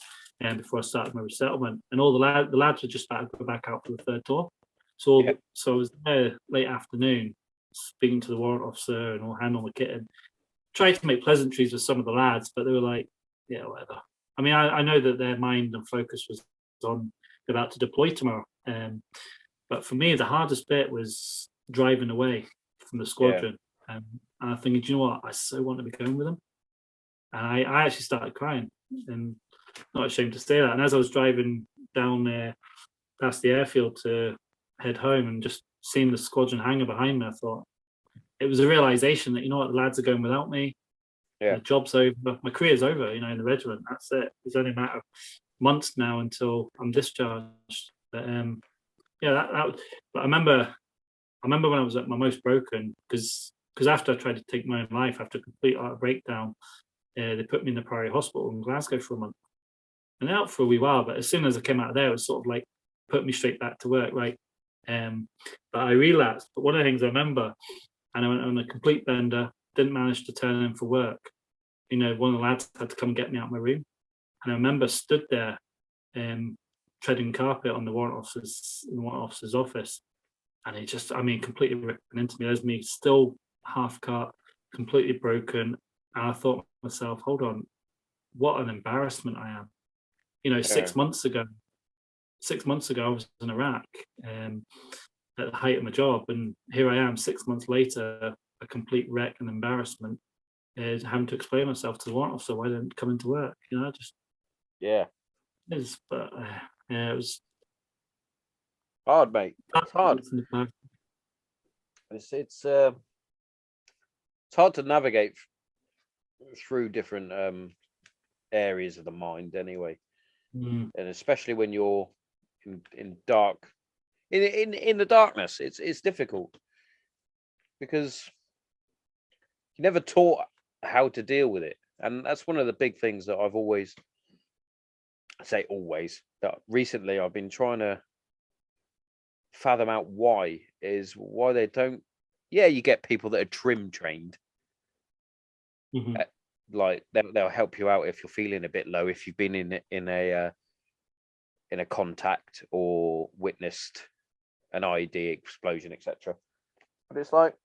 before I started my resettlement. And all the lads were just about to go back out for the 3rd tour. So I was there late afternoon, speaking to the warrant officer and all, hand on my kit, and tried to make pleasantries with some of the lads, but they were like, yeah, whatever. I mean, I know that their mind and focus was on about to deploy tomorrow. But for me, the hardest bit was driving away from the squadron. And I thinking, do you know what? I so want to be going with them. And I actually started crying, and not ashamed to say that. And as I was driving down there past the airfield to head home and just seeing the squadron hangar behind me, I thought it was a realization that, the lads are going without me. The job's over. My career's over, in the regiment. That's it. It's only a matter of months now until I'm discharged. But but I remember when I was at my most broken, because because after I tried to take my own life after a complete heart breakdown, they put me in the Priory Hospital in Glasgow for a month. And out for a wee while, but as soon as I came out of there, it was sort of like put me straight back to work, right? But I relapsed. But one of the things I remember, and I went on a complete bender, didn't manage to turn in for work. You know, one of the lads had to come get me out of my room. And I remember stood there treading carpet on the warrant officer's office. And he just, I mean, completely ripping into me. There's me still half cut, completely broken. And I thought to myself, hold on, what an embarrassment I am. You know, 6 months ago, I was in Iraq at the height of my job. And here I am 6 months later, a complete wreck and embarrassment, having to explain myself to the warrant officer why I didn't come into work. You know, just it was hard, mate. It's hard. It's hard to navigate through different areas of the mind, anyway, and especially when you're in dark, in the darkness. It's difficult because you never taught how to deal with it, and that's one of the big things that I've always, I say always, that recently I've been trying to fathom out why they don't. Yeah, you get people that are trim trained, like they'll help you out if you're feeling a bit low, if you've been in a contact or witnessed an IED explosion, etc. But it's like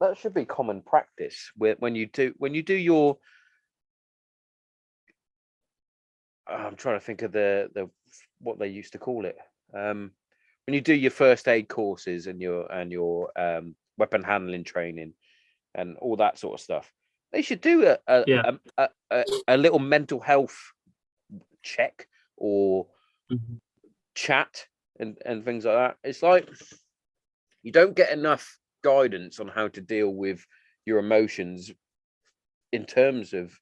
that should be common practice when you do your. I'm trying to think of the what they used to call it. When you do your first aid courses and your weapon handling training and all that sort of stuff, they should do a little mental health check or chat and things like that. It's like you don't get enough guidance on how to deal with your emotions in terms of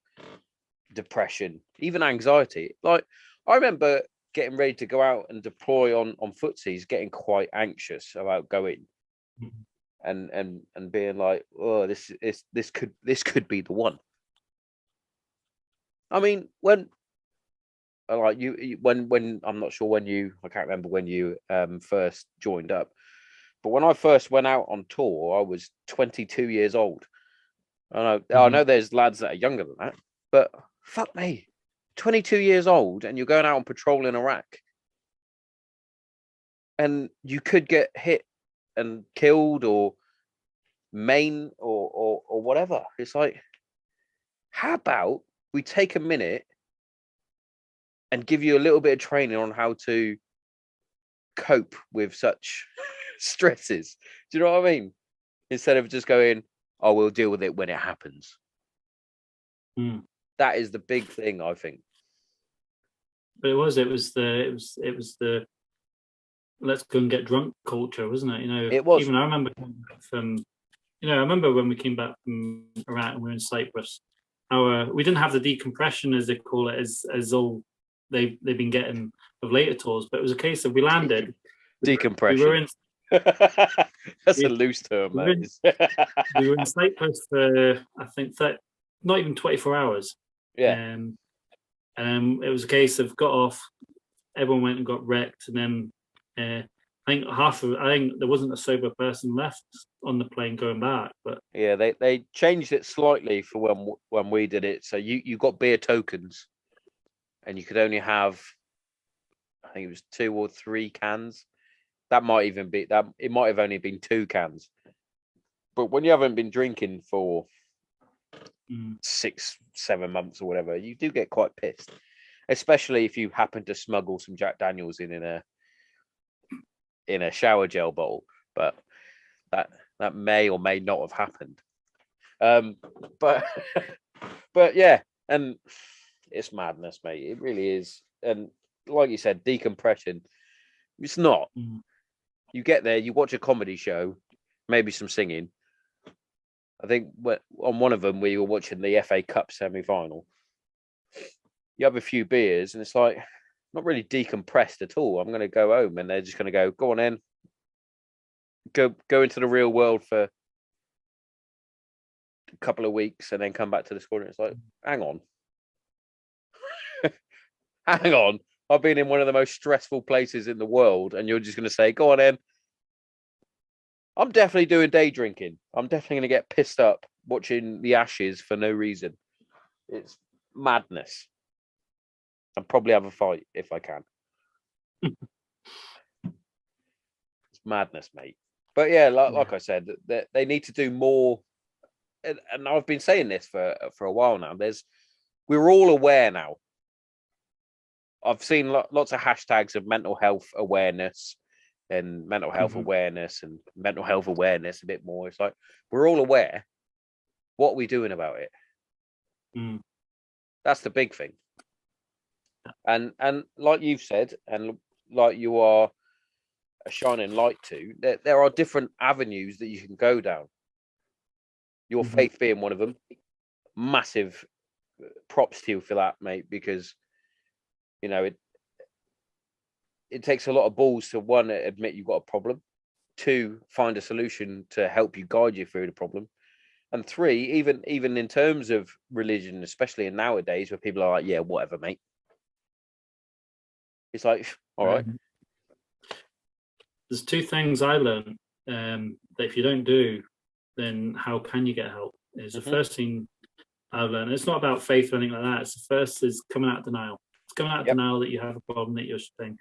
depression, even anxiety. Like I remember getting ready to go out and deploy on footsies, getting quite anxious about going and being like, oh, this could be the one. I mean, when like when I'm not sure I can't remember when you first joined up, but when I first went out on tour, I was 22 years old. I know there's lads that are younger than that, but fuck me, 22 years old and you're going out on patrol in Iraq and you could get hit and killed or maimed or whatever. It's like, how about we take a minute and give you a little bit of training on how to cope with such stresses? Do you know what I mean? Instead of just going, oh, we'll deal with it when it happens. That is the big thing, I think. But it was the let's go and get drunk culture, wasn't it? You know, it was. Even I remember I remember when we came back from Iraq and we were in Cyprus, we didn't have the decompression, as they call it, as all they've been getting with later tours, but it was a case of we landed. Decompression. We were in, That's a loose term. We were in Cyprus for, I think, not even 24 hours. Yeah. And it was a case of got off, everyone went and got wrecked, and then I think there wasn't a sober person left on the plane going back. But yeah, they changed it slightly for when we did it. So you got beer tokens, and you could only have, I think it was 2 or 3 cans. That might even be that. It might have only been 2 cans. But when you haven't been drinking for 6-7 months or whatever, you do get quite pissed, especially if you happen to smuggle some Jack Daniels in a shower gel bottle. But that may or may not have happened. But yeah, and it's madness, mate. It really is. And like you said, decompression. It's not. You get there, you watch a comedy show, maybe some singing. I think on one of them we were watching the FA Cup semi-final. You have a few beers and it's like not really decompressed at all. I'm going to go home, and they're just going to go on in, go into the real world for a couple of weeks and then come back to the squadron. It's like, hang on. Hang on. I've been in one of the most stressful places in the world, and you're just going to say, go on in. I'm definitely doing day drinking. I'm definitely going to get pissed up watching the Ashes for no reason. It's madness. I'll probably have a fight if I can. It's madness, mate. But yeah, like I said, they need to do more. And I've been saying this for a while now. We're all aware now. I've seen lots of hashtags of mental health awareness and mental health awareness and mental health awareness a bit more. It's like, we're all aware. What are we doing about it? That's the big thing. And like you've said, and like you are a shining light to, there are different avenues that you can go down. Your faith being one of them. Massive props to you for that, mate, because you know it takes a lot of balls to, one, admit you've got a problem, two, find a solution to help you, guide you through the problem, and three, even in terms of religion, especially in nowadays where people are like, yeah, whatever, mate. It's like, all right. There's two things I learned that if you don't do, then how can you get help? Is the first thing I've learned. It's not about faith or anything like that. It's the first is coming out of denial. It's coming out of denial that you have a problem, that you're thing.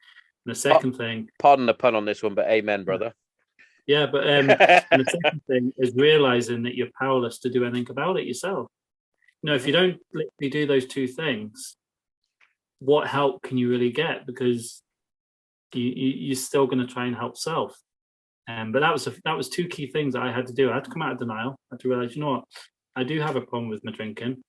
And the second thing, pardon the pun on this one, but amen, brother. Yeah, but and the second thing is realizing that you're powerless to do anything about it yourself. You know, if you don't literally do those two things, what help can you really get? Because you're still going to try and help self. But that was two key things that I had to do. I had to come out of denial. I had to realize, you know what, I do have a problem with my drinking.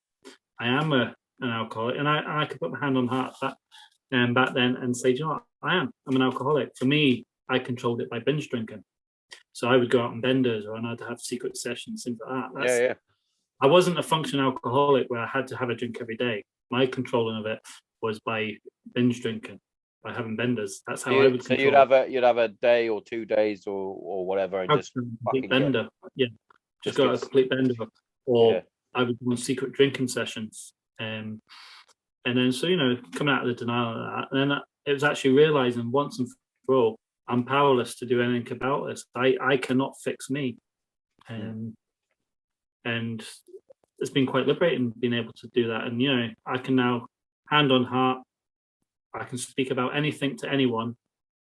I am an alcoholic, and I could put my hand on heart back then and say, you know what, I'm an alcoholic. For me, I controlled it by binge drinking. So I would go out on benders, or I'd have secret sessions, things like that. I wasn't a functional alcoholic where I had to have a drink every day. My controlling of it was by binge drinking, by having benders. That's how I would control. So you'd have a day or 2 days or whatever, and just complete bender. Just go out a complete bender, or I would do secret drinking sessions. And then, so, you know, coming out of the denial of that, and then it was actually realizing once and for all, I'm powerless to do anything about this. I cannot fix me. And it's been quite liberating being able to do that. And, you know, I can now, hand on heart, I can speak about anything to anyone,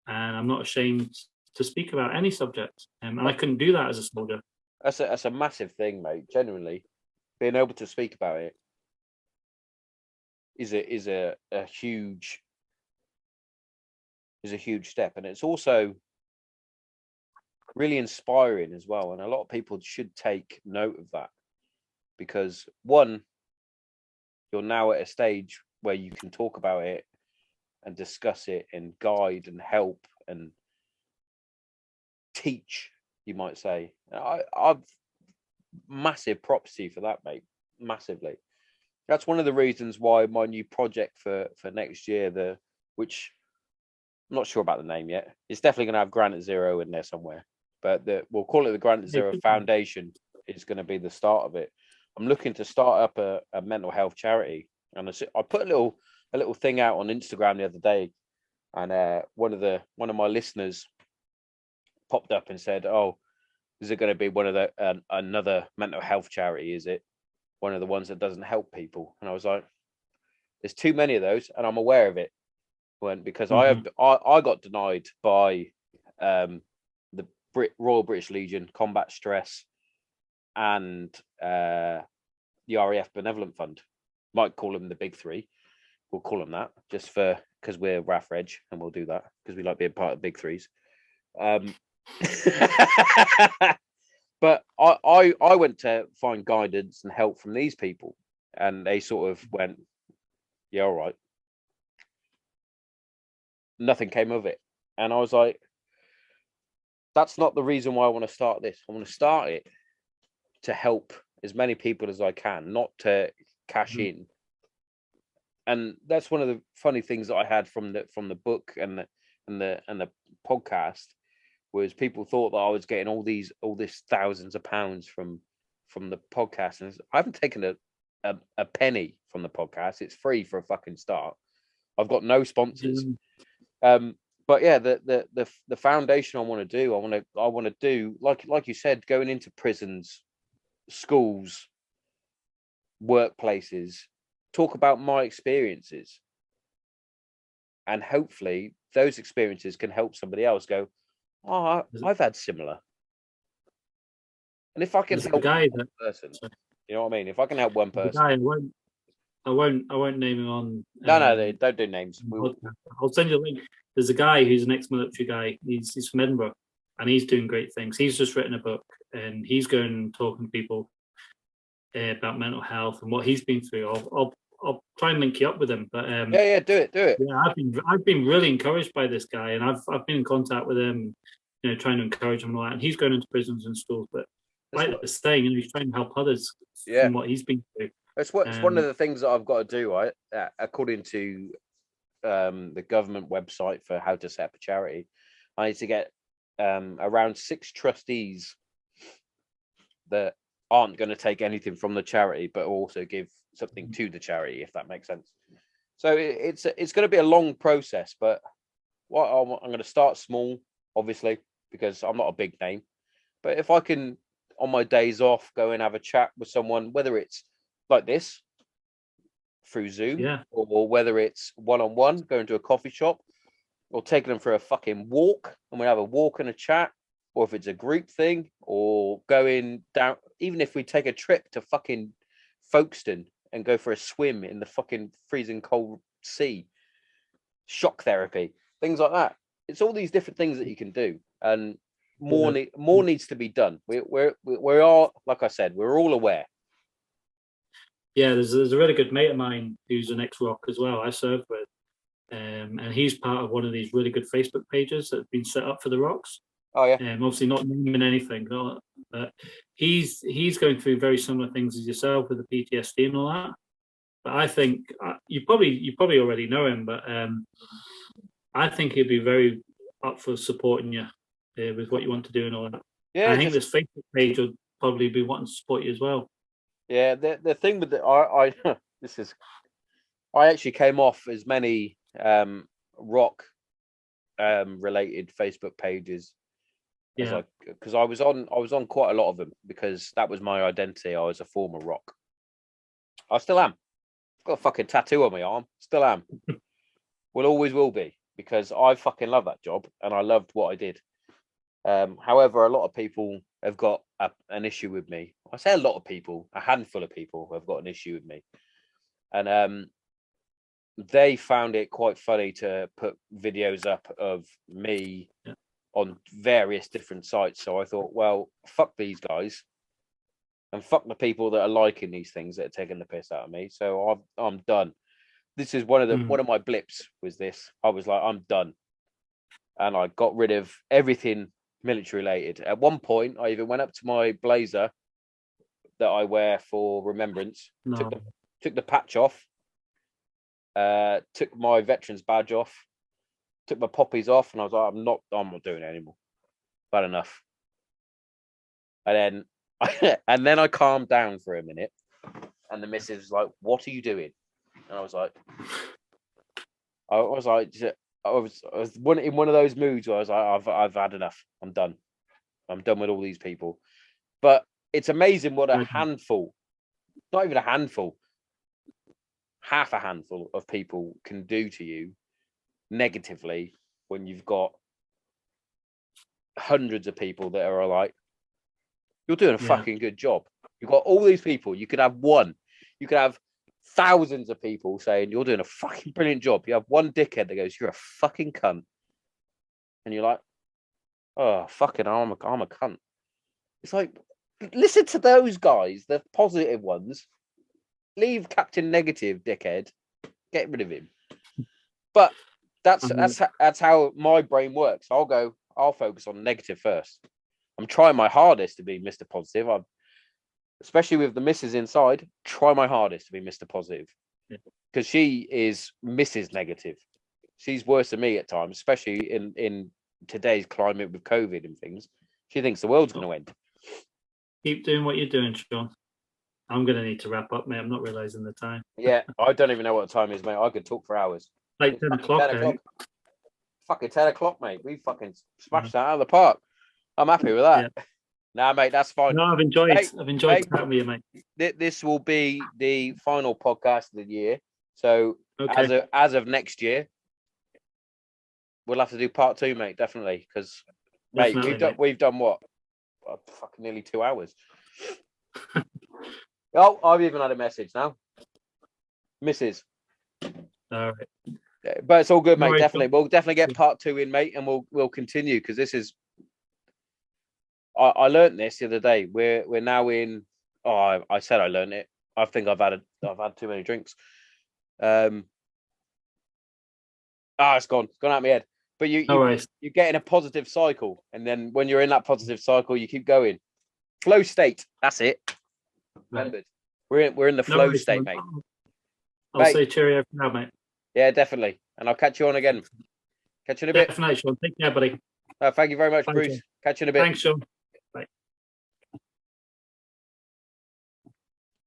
and I'm not ashamed to speak about any subject. And I couldn't do that as a soldier. That's a massive thing, mate. Genuinely, being able to speak about it is a huge step, and it's also really inspiring as well. And a lot of people should take note of that, because one, you're now at a stage where you can talk about it and discuss it and guide and help and teach, you might say. I've massive props to you for that, mate. Massively. That's one of the reasons why my new project for next year, which I'm not sure about the name yet. It's definitely going to have Granite Zero in there somewhere, but we'll call it the Granite Zero Foundation. Is going to be the start of it. I'm looking to start up a mental health charity, and I put a little thing out on Instagram the other day, and one of my listeners popped up and said, "Oh, is it going to be one of the another mental health charity? Is it one of the ones that doesn't help people?" And I was like, "There's too many of those, and I'm aware of it." Because I got denied by the Royal British Legion, Combat Stress, and the RAF Benevolent Fund. Might call them the big three. We'll call them that just because we're RAF Reg, and we'll do that because we like being part of big threes. But I went to find guidance and help from these people, and they sort of went, "Yeah, all right." Nothing came of it, and I was like, "That's not the reason why I want to start this. I want to start it to help as many people as I can, not to cash in." And that's one of the funny things that I had from the book and the podcast, was people thought that I was getting all this thousands of pounds from from the podcast, and I haven't taken a penny from the podcast. It's free for a fucking start. I've got no sponsors. But yeah, the foundation I want to do, I want to do like you said, going into prisons, schools, workplaces, talk about my experiences, and hopefully those experiences can help somebody else go, oh, I've had similar. And if I can help one person, you know what I mean? If I can help one person, I won't name him on. No, they don't do names. I'll send you a link. There's a guy who's an ex-military guy. He's from Edinburgh, and he's doing great things. He's just written a book, and he's going and talking to people about mental health and what he's been through. I'll try and link you up with him. But yeah, do it. Yeah, I've been really encouraged by this guy, and I've been in contact with him, trying to encourage him and all that. And he's going into prisons and schools, but like the saying, he's trying to help others from what he's been through. It's one of the things that I've got to do, right? According to the government website for how to set up a charity, I need to get around 6 trustees that aren't going to take anything from the charity, but also give something to the charity, if that makes sense. So it's going to be a long process, but I'm going to start small, obviously, because I'm not a big name. But if I can, on my days off, go and have a chat with someone, whether it's like this through Zoom, or whether it's one-on-one, going to a coffee shop, or taking them for a fucking walk, and we have a walk and a chat, or if it's a group thing, or going down, even if we take a trip to fucking Folkestone and go for a swim in the fucking freezing cold sea, shock therapy, things like that. It's all these different things that you can do, and more needs to be done. We are, like I said, we're all aware. Yeah, there's a really good mate of mine who's an ex-ROC as well. I served with, and he's part of one of these really good Facebook pages that have been set up for the ROCs. Oh yeah. Obviously not naming anything, but he's going through very similar things as yourself with the PTSD and all that. But I think you probably already know him, but I think he'd be very up for supporting you with what you want to do and all that. Yeah, I think this Facebook page would probably be wanting to support you as well. Yeah, the thing with I actually came off as many ROC related Facebook pages. Yeah, because I was on quite a lot of them, because that was my identity. I was a former ROC. I still am. I've got a fucking tattoo on my arm. Still am. Always will be, because I fucking love that job and I loved what I did. However, a lot of people have got an issue with me. I say a lot of people, a handful of people have got an issue with me, and they found it quite funny to put videos up of me on various different sites. So I thought, well, fuck these guys, and fuck the people that are liking these things, that are taking the piss out of me. So I'm done. This is one of my blips. Was this? I was like, I'm done, and I got rid of everything military related. At one point, I even went up to my blazer that I wear for remembrance, took the patch off, took my veterans badge off, took my poppies off, and I was like, I'm not doing it anymore. Bad enough. And then I calmed down for a minute, and the missus was like, "What are you doing?" And I was like, I was in one of those moods where I was like, I've had enough. I'm done. I'm done with all these people. But it's amazing what a handful, not even a handful, half a handful of people can do to you negatively, when you've got hundreds of people that are like, you're doing a fucking good job. You've got all these people. You could have one. You could have thousands of people saying you're doing a fucking brilliant job. You have one dickhead that goes, "You're a fucking cunt," and you're like, "Oh, fucking, I'm a cunt." It's like, listen to those guys, the positive ones. Leave Captain Negative, dickhead. Get rid of him. But that's how my brain works. I'll focus on negative first. I'm trying my hardest to be Mr. Positive. Especially with the missus inside, try my hardest to be Mr. Positive, because she is Mrs. Negative. She's worse than me at times, especially in today's climate with COVID and things. She thinks the world's going to end. Keep doing what you're doing, Sean. I'm going to need to wrap up, mate. I'm not realising the time. Yeah, I don't even know what the time is, mate. I could talk for hours. Like 10 o'clock. 10 o'clock. Fucking 10 o'clock, mate. We fucking smashed that out of the park. I'm happy with that. Yeah. Nah, mate, that's fine. No, I've enjoyed chatting with you, mate. This will be the final podcast of the year. So as of next year, we'll have to do part 2, mate. Definitely, because mate, we've done what? Fucking nearly 2 hours. Oh, I've even had a message now, Mrs. All right, but it's all good, mate. Definitely, we'll definitely get part 2 in, mate, and we'll continue because this is. I learned this the other day. We're now in. Oh, I said I learned it. I think I've had too many drinks. It's gone out of my head. But you're getting a positive cycle, and then when you're in that positive cycle, you keep going. Flow state. That's it. Remembered. We're in the flow state, mate. I'll say cheerio for now, mate. Yeah, definitely. And I'll catch you on again. Catch you in a bit. Definitely, Sean. Take care, buddy. Thank you very much, Bruce. Catch you in a bit. Thanks, Sean.